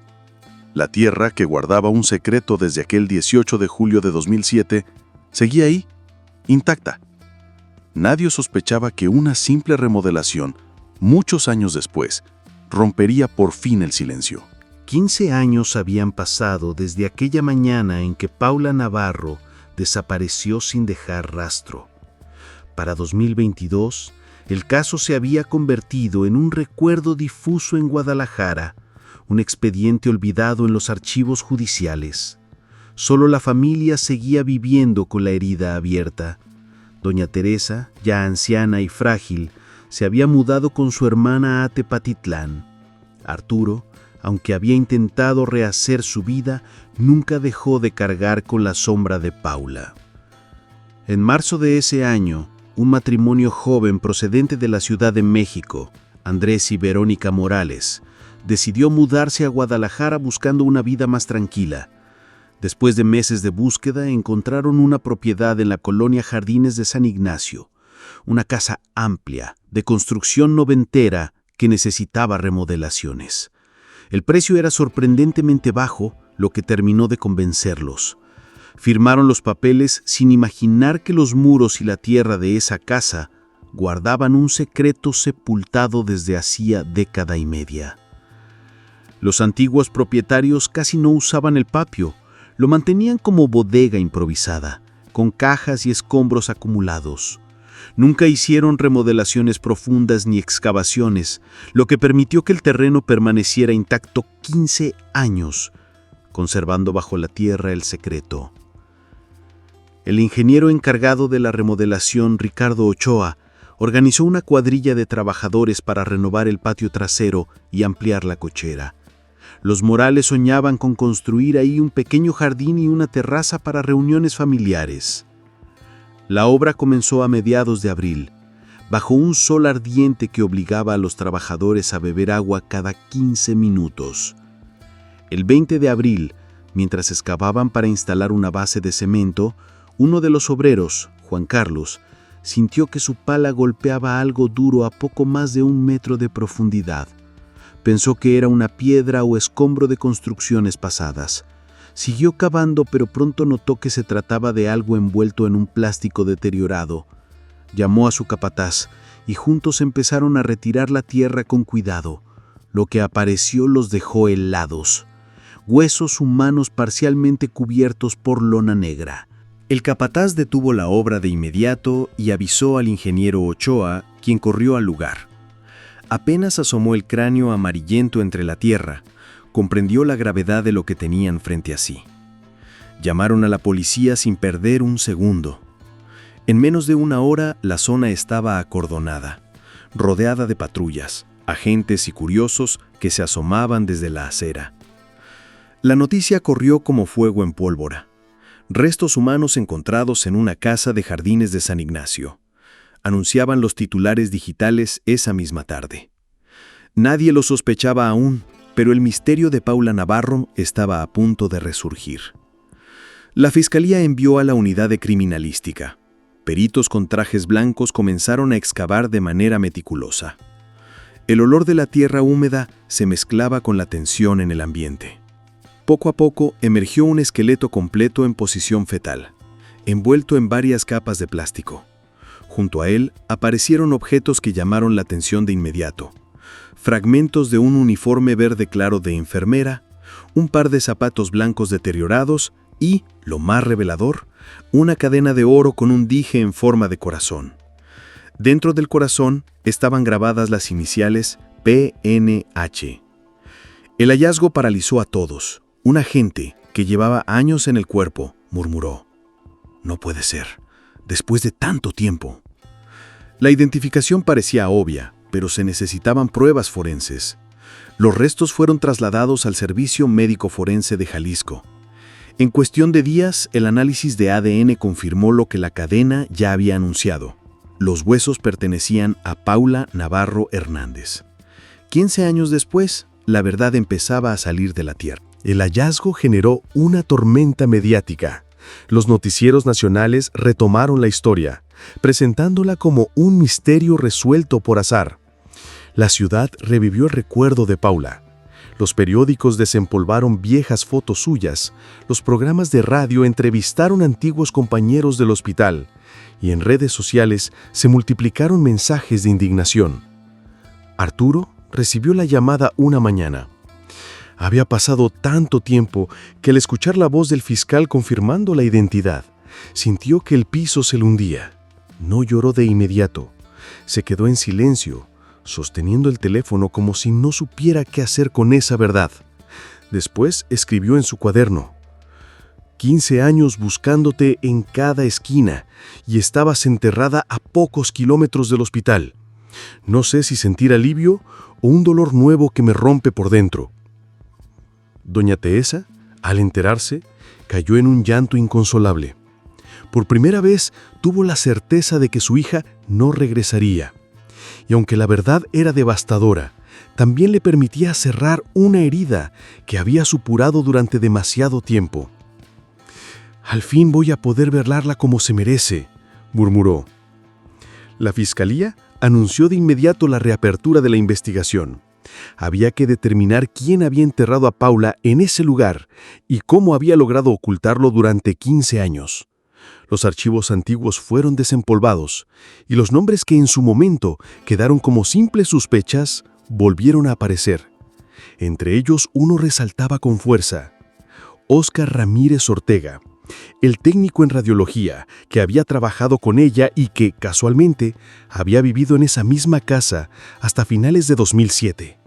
La tierra, que guardaba un secreto desde aquel 18 de julio de 2007, seguía ahí, intacta. Nadie sospechaba que una simple remodelación, muchos años después, rompería por fin el silencio. 15 años habían pasado desde aquella mañana en que Paula Navarro desapareció sin dejar rastro. Para 2022, el caso se había convertido en un recuerdo difuso en Guadalajara, un expediente olvidado en los archivos judiciales. Solo la familia seguía viviendo con la herida abierta. Doña Teresa, ya anciana y frágil, se había mudado con su hermana a Tepatitlán. Arturo, aunque había intentado rehacer su vida, nunca dejó de cargar con la sombra de Paula. En marzo de ese año, un matrimonio joven procedente de la Ciudad de México, Andrés y Verónica Morales, decidió mudarse a Guadalajara buscando una vida más tranquila. Después de meses de búsqueda, encontraron una propiedad en la colonia Jardines de San Ignacio, una casa amplia, de construcción noventera, que necesitaba remodelaciones. El precio era sorprendentemente bajo, lo que terminó de convencerlos. Firmaron los papeles sin imaginar que los muros y la tierra de esa casa guardaban un secreto sepultado desde hacía década y media. Los antiguos propietarios casi no usaban el patio, lo mantenían como bodega improvisada, con cajas y escombros acumulados. Nunca hicieron remodelaciones profundas ni excavaciones, lo que permitió que el terreno permaneciera intacto 15 años, conservando bajo la tierra el secreto. El ingeniero encargado de la remodelación, Ricardo Ochoa, organizó una cuadrilla de trabajadores para renovar el patio trasero y ampliar la cochera. Los Morales soñaban con construir ahí un pequeño jardín y una terraza para reuniones familiares. La obra comenzó a mediados de abril, bajo un sol ardiente que obligaba a los trabajadores a beber agua cada 15 minutos. El 20 de abril, mientras excavaban para instalar una base de cemento, uno de los obreros, Juan Carlos, sintió que su pala golpeaba algo duro a poco más de 1 metro de profundidad. Pensó que era una piedra o escombro de construcciones pasadas. Siguió cavando, pero pronto notó que se trataba de algo envuelto en un plástico deteriorado. Llamó a su capataz y juntos empezaron a retirar la tierra con cuidado. Lo que apareció los dejó helados. Huesos humanos parcialmente cubiertos por lona negra. El capataz detuvo la obra de inmediato y avisó al ingeniero Ochoa, quien corrió al lugar. Apenas asomó el cráneo amarillento entre la tierra, comprendió la gravedad de lo que tenían frente a sí. Llamaron a la policía sin perder un segundo. En menos de 1 hora, la zona estaba acordonada, rodeada de patrullas, agentes y curiosos que se asomaban desde la acera. La noticia corrió como fuego en pólvora. Restos humanos encontrados en una casa de Jardines de San Ignacio. Anunciaban los titulares digitales esa misma tarde. Nadie lo sospechaba aún, pero el misterio de Paula Navarro estaba a punto de resurgir. La Fiscalía envió a la unidad de criminalística. Peritos con trajes blancos comenzaron a excavar de manera meticulosa. El olor de la tierra húmeda se mezclaba con la tensión en el ambiente. Poco a poco emergió un esqueleto completo en posición fetal, envuelto en varias capas de plástico. Junto a él aparecieron objetos que llamaron la atención de inmediato. Fragmentos de un uniforme verde claro de enfermera, un par de zapatos blancos deteriorados y, lo más revelador, una cadena de oro con un dije en forma de corazón. Dentro del corazón estaban grabadas las iniciales PNH. El hallazgo paralizó a todos. Un agente, que llevaba años en el cuerpo, murmuró: «No puede ser, después de tanto tiempo». La identificación parecía obvia, pero se necesitaban pruebas forenses. Los restos fueron trasladados al Servicio Médico Forense de Jalisco. En cuestión de días, el análisis de ADN confirmó lo que la cadena ya había anunciado. Los huesos pertenecían a Paula Navarro Hernández. 15 años después, la verdad empezaba a salir de la tierra. El hallazgo generó una tormenta mediática. Los noticieros nacionales retomaron la historia, presentándola como un misterio resuelto por azar. La ciudad revivió el recuerdo de Paula. Los periódicos desempolvaron viejas fotos suyas, los programas de radio entrevistaron a antiguos compañeros del hospital, y en redes sociales se multiplicaron mensajes de indignación. Arturo recibió la llamada una mañana. Había pasado tanto tiempo que al escuchar la voz del fiscal confirmando la identidad, sintió que el piso se le hundía. No lloró de inmediato. Se quedó en silencio, sosteniendo el teléfono como si no supiera qué hacer con esa verdad. Después escribió en su cuaderno: 15 años buscándote en cada esquina y estabas enterrada a pocos kilómetros del hospital. No sé si sentir alivio o un dolor nuevo que me rompe por dentro. Doña Teresa, al enterarse, cayó en un llanto inconsolable. Por primera vez tuvo la certeza de que su hija no regresaría. Y aunque la verdad era devastadora, también le permitía cerrar una herida que había supurado durante demasiado tiempo. «Al fin voy a poder velarla como se merece», murmuró. La fiscalía anunció de inmediato la reapertura de la investigación. Había que determinar quién había enterrado a Paula en ese lugar y cómo había logrado ocultarlo durante 15 años. Los archivos antiguos fueron desempolvados y los nombres que en su momento quedaron como simples sospechas volvieron a aparecer. Entre ellos uno resaltaba con fuerza: Óscar Ramírez Ortega, el técnico en radiología que había trabajado con ella y que, casualmente, había vivido en esa misma casa hasta finales de 2007.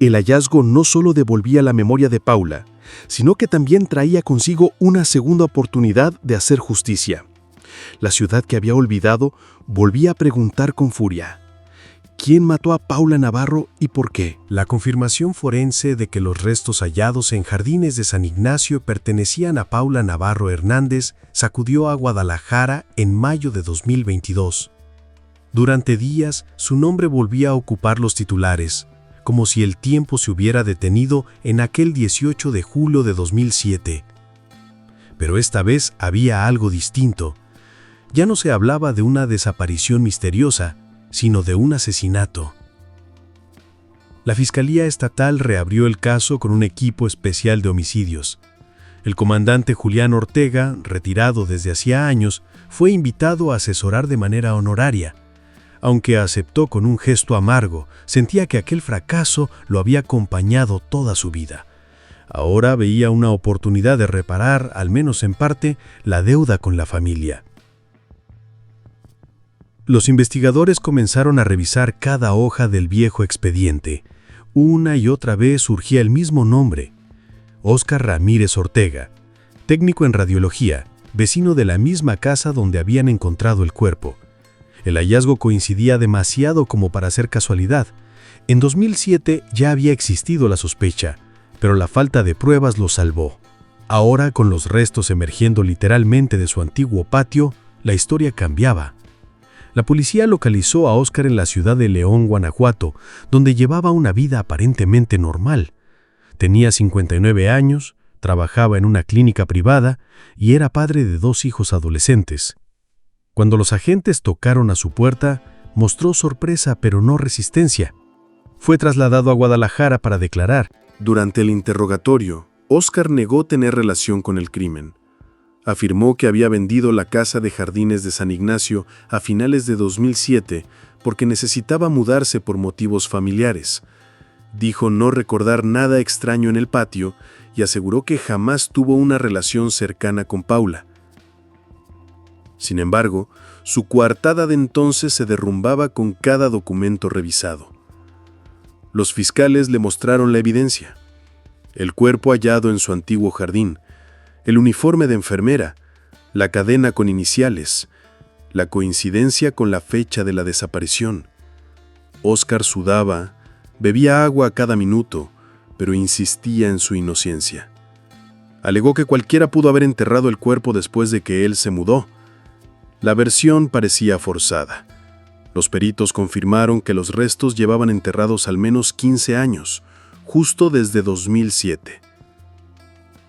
El hallazgo no solo devolvía la memoria de Paula, sino que también traía consigo una segunda oportunidad de hacer justicia. La ciudad que había olvidado volvía a preguntar con furia: ¿quién mató a Paula Navarro y por qué? La confirmación forense de que los restos hallados en Jardines de San Ignacio pertenecían a Paula Navarro Hernández sacudió a Guadalajara en mayo de 2022. Durante días, su nombre volvía a ocupar los titulares, como si el tiempo se hubiera detenido en aquel 18 de julio de 2007. Pero esta vez había algo distinto. Ya no se hablaba de una desaparición misteriosa, sino de un asesinato. La Fiscalía Estatal reabrió el caso con un equipo especial de homicidios. El comandante Julián Ortega, retirado desde hacía años, fue invitado a asesorar de manera honoraria. Aunque aceptó con un gesto amargo, sentía que aquel fracaso lo había acompañado toda su vida. Ahora veía una oportunidad de reparar, al menos en parte, la deuda con la familia. Los investigadores comenzaron a revisar cada hoja del viejo expediente. Una y otra vez surgía el mismo nombre: Óscar Ramírez Ortega, técnico en radiología, vecino de la misma casa donde habían encontrado el cuerpo. El hallazgo coincidía demasiado como para ser casualidad. En 2007 ya había existido la sospecha, pero la falta de pruebas lo salvó. Ahora, con los restos emergiendo literalmente de su antiguo patio, la historia cambiaba. La policía localizó a Óscar en la ciudad de León, Guanajuato, donde llevaba una vida aparentemente normal. Tenía 59 años, trabajaba en una clínica privada y era padre de 2 hijos adolescentes. Cuando los agentes tocaron a su puerta, mostró sorpresa pero no resistencia. Fue trasladado a Guadalajara para declarar. Durante el interrogatorio, Óscar negó tener relación con el crimen. Afirmó que había vendido la casa de Jardines de San Ignacio a finales de 2007 porque necesitaba mudarse por motivos familiares. Dijo no recordar nada extraño en el patio y aseguró que jamás tuvo una relación cercana con Paula. Sin embargo, su coartada de entonces se derrumbaba con cada documento revisado. Los fiscales le mostraron la evidencia: el cuerpo hallado en su antiguo jardín, el uniforme de enfermera, la cadena con iniciales, la coincidencia con la fecha de la desaparición. Óscar sudaba, bebía agua a cada minuto, pero insistía en su inocencia. Alegó que cualquiera pudo haber enterrado el cuerpo después de que él se mudó. La versión parecía forzada. Los peritos confirmaron que los restos llevaban enterrados al menos 15 años, justo desde 2007.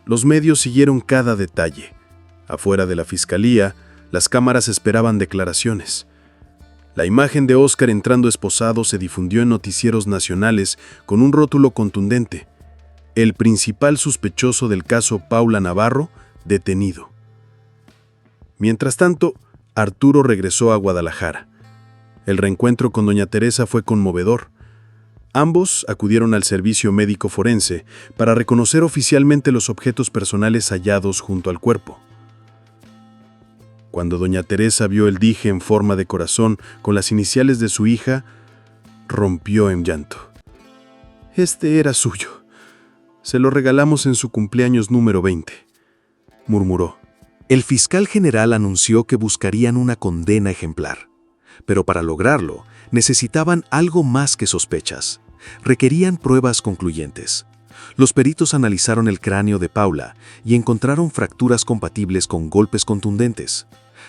Los medios siguieron cada detalle. Afuera de la fiscalía, las cámaras esperaban declaraciones. La imagen de Óscar entrando esposado se difundió en noticieros nacionales con un rótulo contundente: el principal sospechoso del caso Paula Navarro, detenido. Mientras tanto, Arturo regresó a Guadalajara. El reencuentro con doña Teresa fue conmovedor. Ambos acudieron al servicio médico forense para reconocer oficialmente los objetos personales hallados junto al cuerpo. Cuando doña Teresa vio el dije en forma de corazón con las iniciales de su hija, rompió en llanto. «Este era suyo. Se lo regalamos en su cumpleaños número 20», murmuró. El fiscal general anunció que buscarían una condena ejemplar, pero para lograrlo necesitaban algo más que sospechas. Requerían pruebas concluyentes. Los peritos analizaron el cráneo de Paula y encontraron fracturas compatibles con golpes contundentes.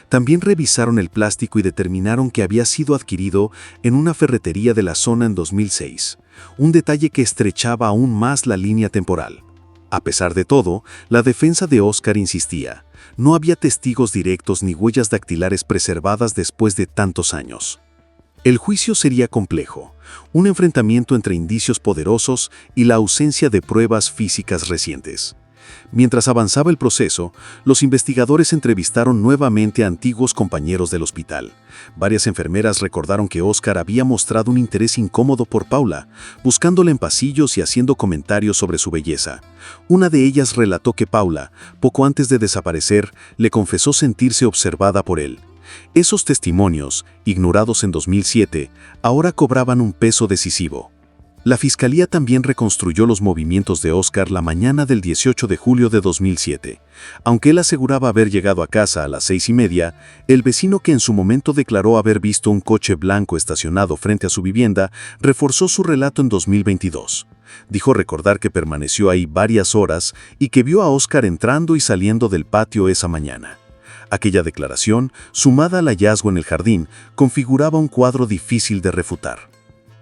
También revisaron el plástico y determinaron que había sido adquirido en una ferretería de la zona en 2006, un detalle que estrechaba aún más la línea temporal. A pesar de todo, la defensa de Óscar insistía: no había testigos directos ni huellas dactilares preservadas después de tantos años. El juicio sería complejo, un enfrentamiento entre indicios poderosos y la ausencia de pruebas físicas recientes. Mientras avanzaba el proceso, los investigadores entrevistaron nuevamente a antiguos compañeros del hospital. Varias enfermeras recordaron que Oscar había mostrado un interés incómodo por Paula, buscándola en pasillos y haciendo comentarios sobre su belleza. Una de ellas relató que Paula, poco antes de desaparecer, le confesó sentirse observada por él. Esos testimonios, ignorados en 2007, ahora cobraban un peso decisivo. La Fiscalía también reconstruyó los movimientos de Oscar la mañana del 18 de julio de 2007. Aunque él aseguraba haber llegado a casa a las 6:30, el vecino que en su momento declaró haber visto un coche blanco estacionado frente a su vivienda reforzó su relato en 2022. Dijo recordar que permaneció ahí varias horas y que vio a Oscar entrando y saliendo del patio esa mañana. Aquella declaración, sumada al hallazgo en el jardín, configuraba un cuadro difícil de refutar.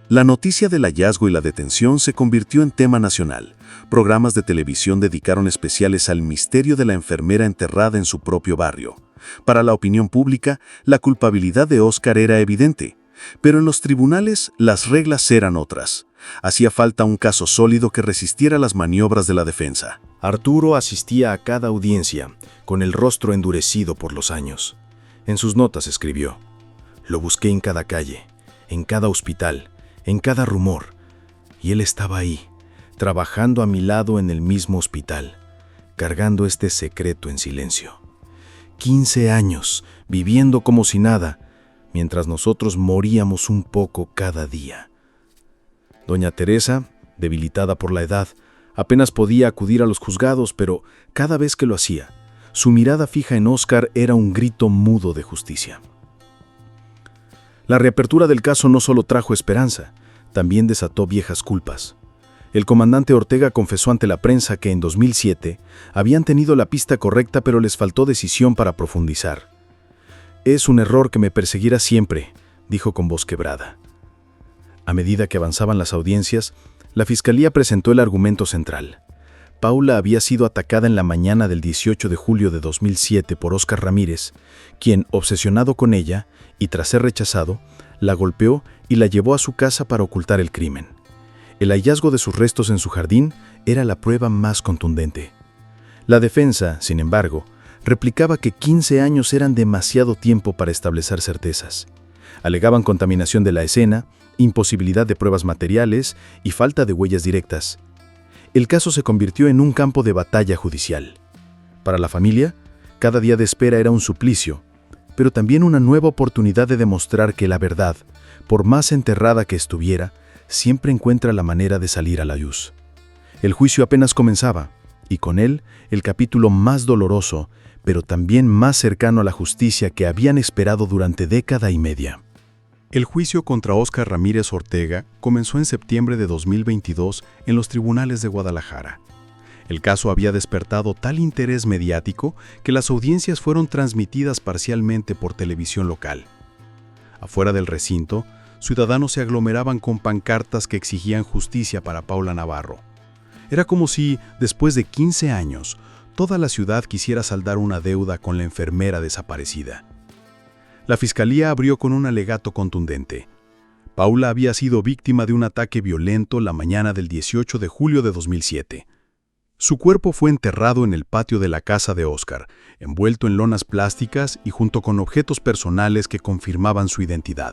La noticia del hallazgo y la detención se convirtió en tema nacional. Programas de televisión dedicaron especiales al misterio de la enfermera enterrada en su propio barrio. Para la opinión pública, la culpabilidad de Oscar era evidente, pero en los tribunales las reglas eran otras. Hacía falta un caso sólido que resistiera las maniobras de la defensa. Arturo asistía a cada audiencia, con el rostro endurecido por los años. En sus notas escribió: «Lo busqué en cada calle, en cada hospital, en cada rumor, y él estaba ahí, trabajando a mi lado en el mismo hospital, cargando este secreto en silencio. 15 años, viviendo como si nada, mientras nosotros moríamos un poco cada día». Doña Teresa, debilitada por la edad, apenas podía acudir a los juzgados, pero cada vez que lo hacía, su mirada fija en Oscar era un grito mudo de justicia. La reapertura del caso no solo trajo esperanza, también desató viejas culpas. El comandante Ortega confesó ante la prensa que en 2007 habían tenido la pista correcta, pero les faltó decisión para profundizar. «Es un error que me perseguirá siempre», dijo con voz quebrada. A medida que avanzaban las audiencias, la Fiscalía presentó el argumento central. Paula había sido atacada en la mañana del 18 de julio de 2007 por Oscar Ramírez, quien, obsesionado con ella y tras ser rechazado, la golpeó y la llevó a su casa para ocultar el crimen. El hallazgo de sus restos en su jardín era la prueba más contundente. La defensa, sin embargo, replicaba que 15 años eran demasiado tiempo para establecer certezas. Alegaban contaminación de la escena, imposibilidad de pruebas materiales y falta de huellas directas. El caso se convirtió en un campo de batalla judicial. Para la familia, cada día de espera era un suplicio, pero también una nueva oportunidad de demostrar que la verdad, por más enterrada que estuviera, siempre encuentra la manera de salir a la luz. El juicio apenas comenzaba, y con él el capítulo más doloroso, pero también más cercano a la justicia que habían esperado durante década y media. El juicio contra Oscar Ramírez Ortega comenzó en septiembre de 2022 en los tribunales de Guadalajara. El caso había despertado tal interés mediático que las audiencias fueron transmitidas parcialmente por televisión local. Afuera del recinto, ciudadanos se aglomeraban con pancartas que exigían justicia para Paula Navarro. Era como si, después de 15 años, toda la ciudad quisiera saldar una deuda con la enfermera desaparecida. La Fiscalía abrió con un alegato contundente. Paula había sido víctima de un ataque violento la mañana del 18 de julio de 2007. Su cuerpo fue enterrado en el patio de la casa de Oscar, envuelto en lonas plásticas y junto con objetos personales que confirmaban su identidad.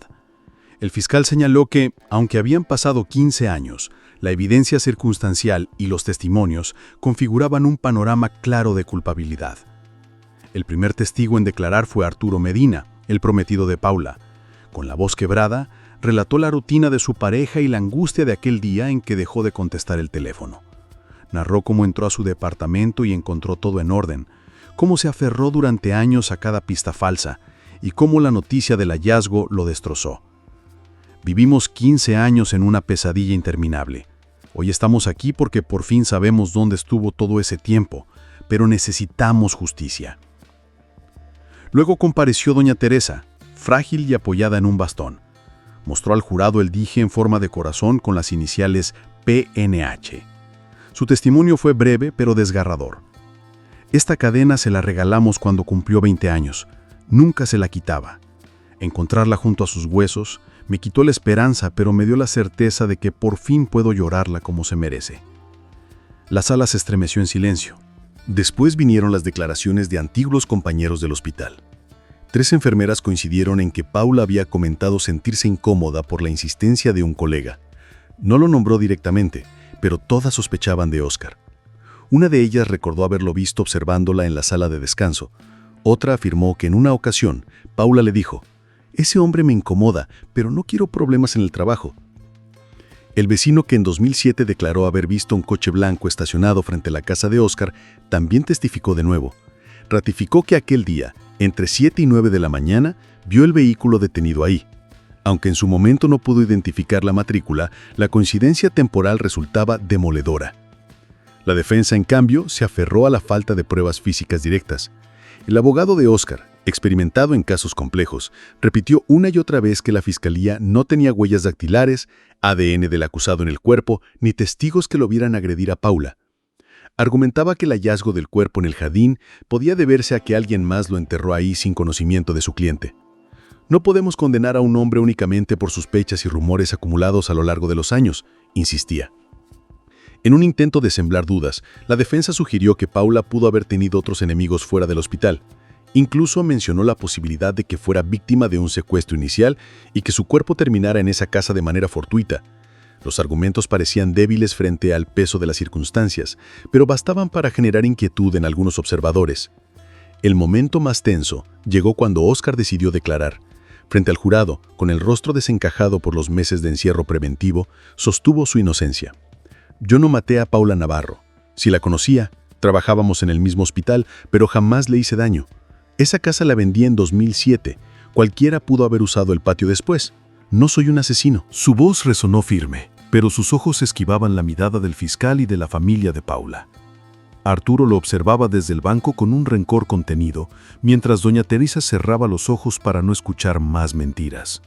El fiscal señaló que, aunque habían pasado 15 años, la evidencia circunstancial y los testimonios configuraban un panorama claro de culpabilidad. El primer testigo en declarar fue Arturo Medina, el prometido de Paula. Con la voz quebrada, relató la rutina de su pareja y la angustia de aquel día en que dejó de contestar el teléfono. Narró cómo entró a su departamento y encontró todo en orden, cómo se aferró durante años a cada pista falsa y cómo la noticia del hallazgo lo destrozó. Vivimos 15 años en una pesadilla interminable. Hoy estamos aquí porque por fin sabemos dónde estuvo todo ese tiempo, pero necesitamos justicia. Luego compareció doña Teresa, frágil y apoyada en un bastón. Mostró al jurado el dije en forma de corazón con las iniciales PNH. Su testimonio fue breve pero desgarrador. Esta cadena se la regalamos cuando cumplió 20 años. Nunca se la quitaba. Encontrarla junto a sus huesos me quitó la esperanza, pero me dio la certeza de que por fin puedo llorarla como se merece. La sala se estremeció en silencio. Después vinieron las declaraciones de antiguos compañeros del hospital. 3 enfermeras coincidieron en que Paula había comentado sentirse incómoda por la insistencia de un colega. No lo nombró directamente, pero todas sospechaban de Óscar. Una de ellas recordó haberlo visto observándola en la sala de descanso. Otra afirmó que en una ocasión, Paula le dijo: «Ese hombre me incomoda, pero no quiero problemas en el trabajo». El vecino, que en 2007 declaró haber visto un coche blanco estacionado frente a la casa de Óscar, también testificó de nuevo. Ratificó que aquel día, entre 7 y 9 de la mañana, vio el vehículo detenido ahí. Aunque en su momento no pudo identificar la matrícula, la coincidencia temporal resultaba demoledora. La defensa, en cambio, se aferró a la falta de pruebas físicas directas. El abogado de Óscar, experimentado en casos complejos, repitió una y otra vez que la fiscalía no tenía huellas dactilares, ADN del acusado en el cuerpo, ni testigos que lo vieran agredir a Paula. Argumentaba que el hallazgo del cuerpo en el jardín podía deberse a que alguien más lo enterró ahí sin conocimiento de su cliente. No podemos condenar a un hombre únicamente por sospechas y rumores acumulados a lo largo de los años, insistía. En un intento de sembrar dudas, la defensa sugirió que Paula pudo haber tenido otros enemigos fuera del hospital. Incluso mencionó la posibilidad de que fuera víctima de un secuestro inicial y que su cuerpo terminara en esa casa de manera fortuita. Los argumentos parecían débiles frente al peso de las circunstancias, pero bastaban para generar inquietud en algunos observadores. El momento más tenso llegó cuando Óscar decidió declarar. Frente al jurado, con el rostro desencajado por los meses de encierro preventivo, sostuvo su inocencia. «Yo no maté a Paula Navarro. Si la conocía, trabajábamos en el mismo hospital, pero jamás le hice daño. Esa casa la vendí en 2007. Cualquiera pudo haber usado el patio después. No soy un asesino». Su voz resonó firme, pero sus ojos esquivaban la mirada del fiscal y de la familia de Paula. Arturo lo observaba desde el banco con un rencor contenido, mientras doña Teresa cerraba los ojos para no escuchar más mentiras.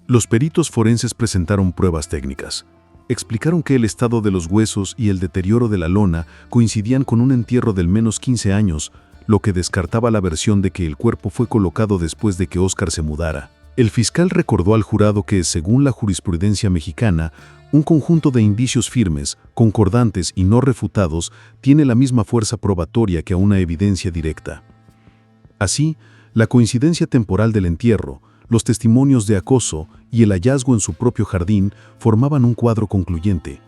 Los peritos forenses presentaron pruebas técnicas. Explicaron que el estado de los huesos y el deterioro de la lona coincidían con un entierro del menos 15 años, lo que descartaba la versión de que el cuerpo fue colocado después de que Óscar se mudara. El fiscal recordó al jurado que, según la jurisprudencia mexicana, un conjunto de indicios firmes, concordantes y no refutados tiene la misma fuerza probatoria que una evidencia directa. Así, la coincidencia temporal del entierro, los testimonios de acoso y el hallazgo en su propio jardín formaban un cuadro concluyente.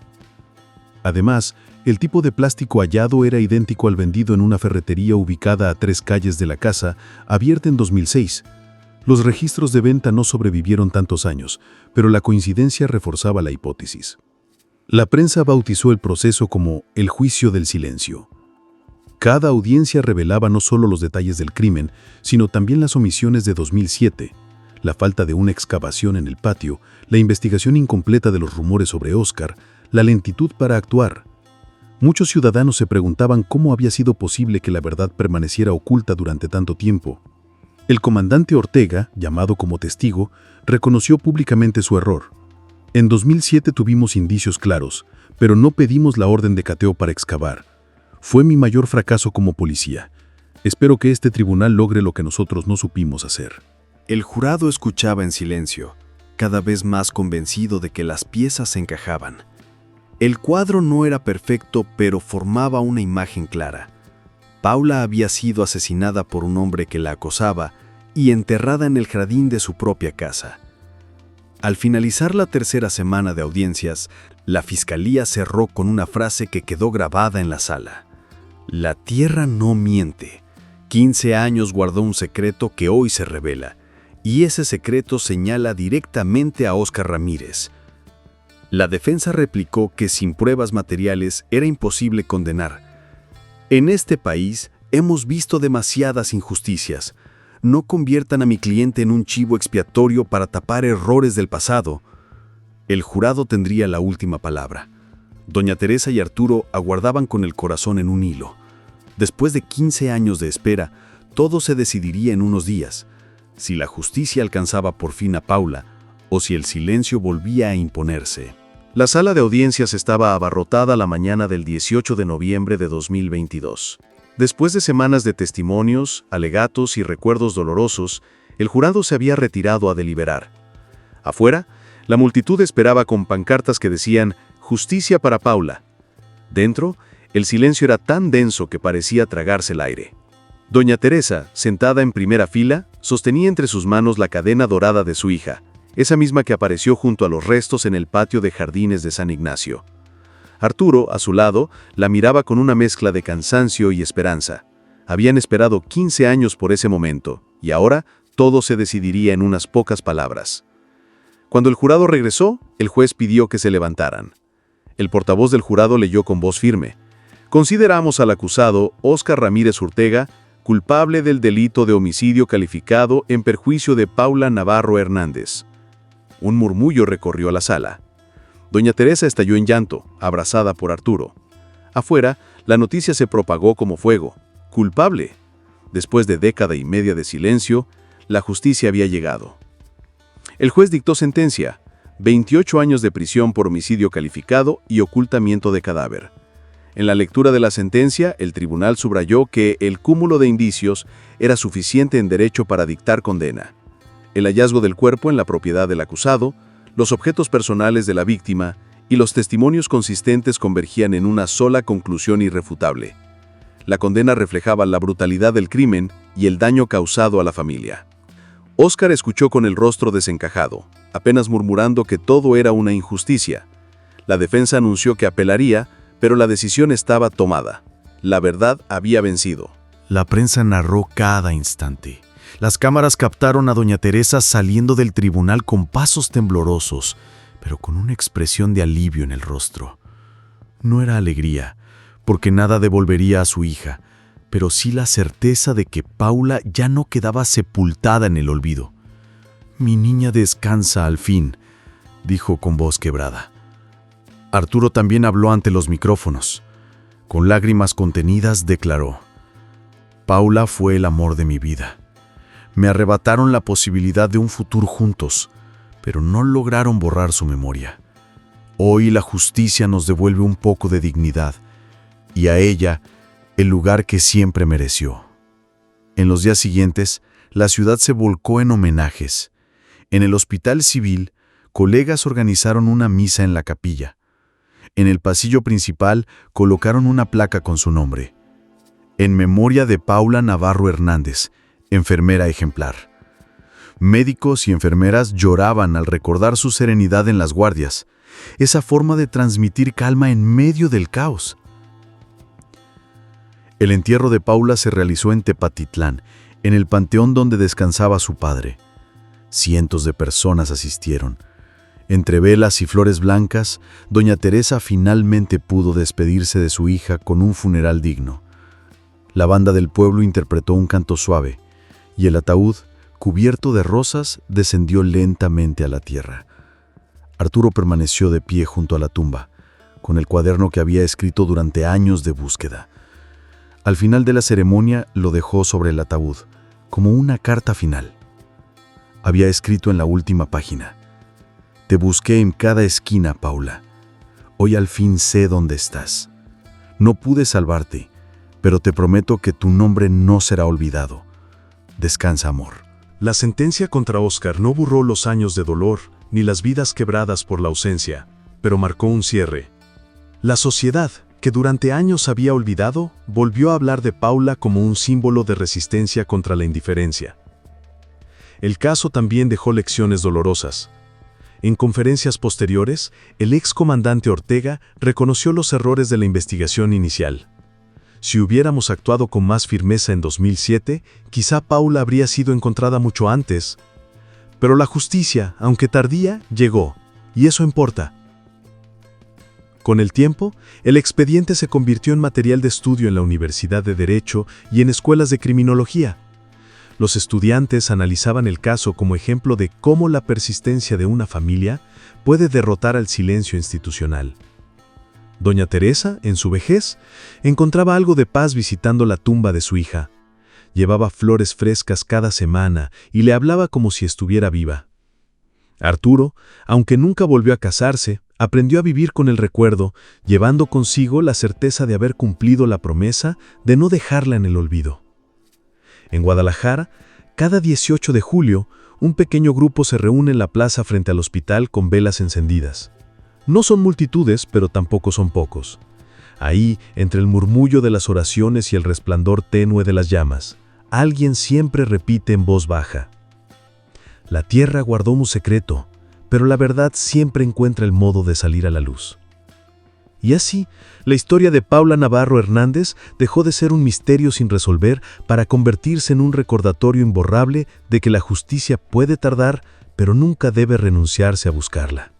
Además, el tipo de plástico hallado era idéntico al vendido en una ferretería ubicada a 3 calles de la casa, abierta en 2006. Los registros de venta no sobrevivieron tantos años, pero la coincidencia reforzaba la hipótesis. La prensa bautizó el proceso como el juicio del silencio. Cada audiencia revelaba no solo los detalles del crimen, sino también las omisiones de 2007, la falta de una excavación en el patio, la investigación incompleta de los rumores sobre Óscar, la lentitud para actuar. Muchos ciudadanos se preguntaban cómo había sido posible que la verdad permaneciera oculta durante tanto tiempo. El comandante Ortega, llamado como testigo, reconoció públicamente su error. En 2007 tuvimos indicios claros, pero no pedimos la orden de cateo para excavar. Fue mi mayor fracaso como policía. Espero que este tribunal logre lo que nosotros no supimos hacer. El jurado escuchaba en silencio, cada vez más convencido de que las piezas se encajaban. El cuadro no era perfecto, pero formaba una imagen clara. Paula había sido asesinada por un hombre que la acosaba y enterrada en el jardín de su propia casa. Al finalizar la tercera semana de audiencias, la fiscalía cerró con una frase que quedó grabada en la sala. La tierra no miente. 15 años guardó un secreto que hoy se revela, y ese secreto señala directamente a Óscar Ramírez. La defensa replicó que sin pruebas materiales era imposible condenar. En este país hemos visto demasiadas injusticias. No conviertan a mi cliente en un chivo expiatorio para tapar errores del pasado. El jurado tendría la última palabra. Doña Teresa y Arturo aguardaban con el corazón en un hilo. Después de 15 años de espera, todo se decidiría en unos días. Si la justicia alcanzaba por fin a Paula, o si el silencio volvía a imponerse. La sala de audiencias estaba abarrotada la mañana del 18 de noviembre de 2022. Después de semanas de testimonios, alegatos y recuerdos dolorosos, El jurado se había retirado a deliberar. Afuera, la multitud esperaba con pancartas que decían «Justicia para Paula». Dentro, el silencio era tan denso que parecía tragarse el aire. Doña Teresa, sentada en primera fila, sostenía entre sus manos la cadena dorada de su hija, esa misma que apareció junto a los restos en el patio de jardines de San Ignacio. Arturo, a su lado, la miraba con una mezcla de cansancio y esperanza. Habían esperado 15 años por ese momento, y ahora todo se decidiría en unas pocas palabras. Cuando el jurado regresó, el juez pidió que se levantaran. El portavoz del jurado leyó con voz firme: «Consideramos al acusado, Óscar Ramírez Ortega, culpable del delito de homicidio calificado en perjuicio de Paula Navarro Hernández». Un murmullo recorrió la sala. Doña Teresa estalló en llanto, abrazada por Arturo. Afuera, la noticia se propagó como fuego. ¡Culpable! Después de década y media de silencio, la justicia había llegado. El juez dictó sentencia: 28 años de prisión por homicidio calificado y ocultamiento de cadáver. En la lectura de la sentencia, el tribunal subrayó que el cúmulo de indicios era suficiente en derecho para dictar condena. El hallazgo del cuerpo en la propiedad del acusado, los objetos personales de la víctima y los testimonios consistentes convergían en una sola conclusión irrefutable. La condena reflejaba la brutalidad del crimen y el daño causado a la familia. Óscar escuchó con el rostro desencajado, apenas murmurando que todo era una injusticia. La defensa anunció que apelaría, pero la decisión estaba tomada. La verdad había vencido. La prensa narró cada instante. Las cámaras captaron a doña Teresa saliendo del tribunal con pasos temblorosos, pero con una expresión de alivio en el rostro. No era alegría, porque nada devolvería a su hija, pero sí la certeza de que Paula ya no quedaba sepultada en el olvido. «Mi niña descansa al fin», dijo con voz quebrada. Arturo también habló ante los micrófonos. Con lágrimas contenidas declaró: «Paula fue el amor de mi vida. Me arrebataron la posibilidad de un futuro juntos, pero no lograron borrar su memoria. Hoy la justicia nos devuelve un poco de dignidad, y a ella el lugar que siempre mereció». En los días siguientes, la ciudad se volcó en homenajes. En el Hospital Civil, colegas organizaron una misa en la capilla. En el pasillo principal colocaron una placa con su nombre: «En memoria de Paula Navarro Hernández, enfermera ejemplar». Médicos y enfermeras lloraban al recordar su serenidad en las guardias, esa forma de transmitir calma en medio del caos. El entierro de Paula se realizó en Tepatitlán, en el panteón donde descansaba su padre. Cientos de personas asistieron. Entre velas y flores blancas, doña Teresa finalmente pudo despedirse de su hija con un funeral digno. La banda del pueblo interpretó un canto suave, y el ataúd, cubierto de rosas, descendió lentamente a la tierra. Arturo permaneció de pie junto a la tumba, con el cuaderno que había escrito durante años de búsqueda. Al final de la ceremonia lo dejó sobre el ataúd, como una carta final. Había escrito en la última página: «Te busqué en cada esquina, Paula. Hoy al fin sé dónde estás. No pude salvarte, pero te prometo que tu nombre no será olvidado. Descansa, amor». La sentencia contra Óscar no borró los años de dolor ni las vidas quebradas por la ausencia, pero marcó un cierre. La sociedad, que durante años había olvidado, volvió a hablar de Paula como un símbolo de resistencia contra la indiferencia. El caso también dejó lecciones dolorosas. En conferencias posteriores, el excomandante Ortega reconoció los errores de la investigación inicial. Si hubiéramos actuado con más firmeza en 2007, quizá Paula habría sido encontrada mucho antes. Pero la justicia, aunque tardía, llegó, y eso importa. Con el tiempo, el expediente se convirtió en material de estudio en la Universidad de Derecho y en escuelas de criminología. Los estudiantes analizaban el caso como ejemplo de cómo la persistencia de una familia puede derrotar al silencio institucional. Doña Teresa, en su vejez, encontraba algo de paz visitando la tumba de su hija. Llevaba flores frescas cada semana y le hablaba como si estuviera viva. Arturo, aunque nunca volvió a casarse, aprendió a vivir con el recuerdo, llevando consigo la certeza de haber cumplido la promesa de no dejarla en el olvido. En Guadalajara, Cada 18 de julio, un pequeño grupo se reúne en la plaza frente al hospital con velas encendidas. No son multitudes, pero tampoco son pocos. Ahí, entre el murmullo de las oraciones y el resplandor tenue de las llamas, alguien siempre repite en voz baja: la tierra guardó un secreto, pero la verdad siempre encuentra el modo de salir a la luz. Y así, la historia de Paula Navarro Hernández dejó de ser un misterio sin resolver para convertirse en un recordatorio imborrable de que la justicia puede tardar, pero nunca debe renunciarse a buscarla.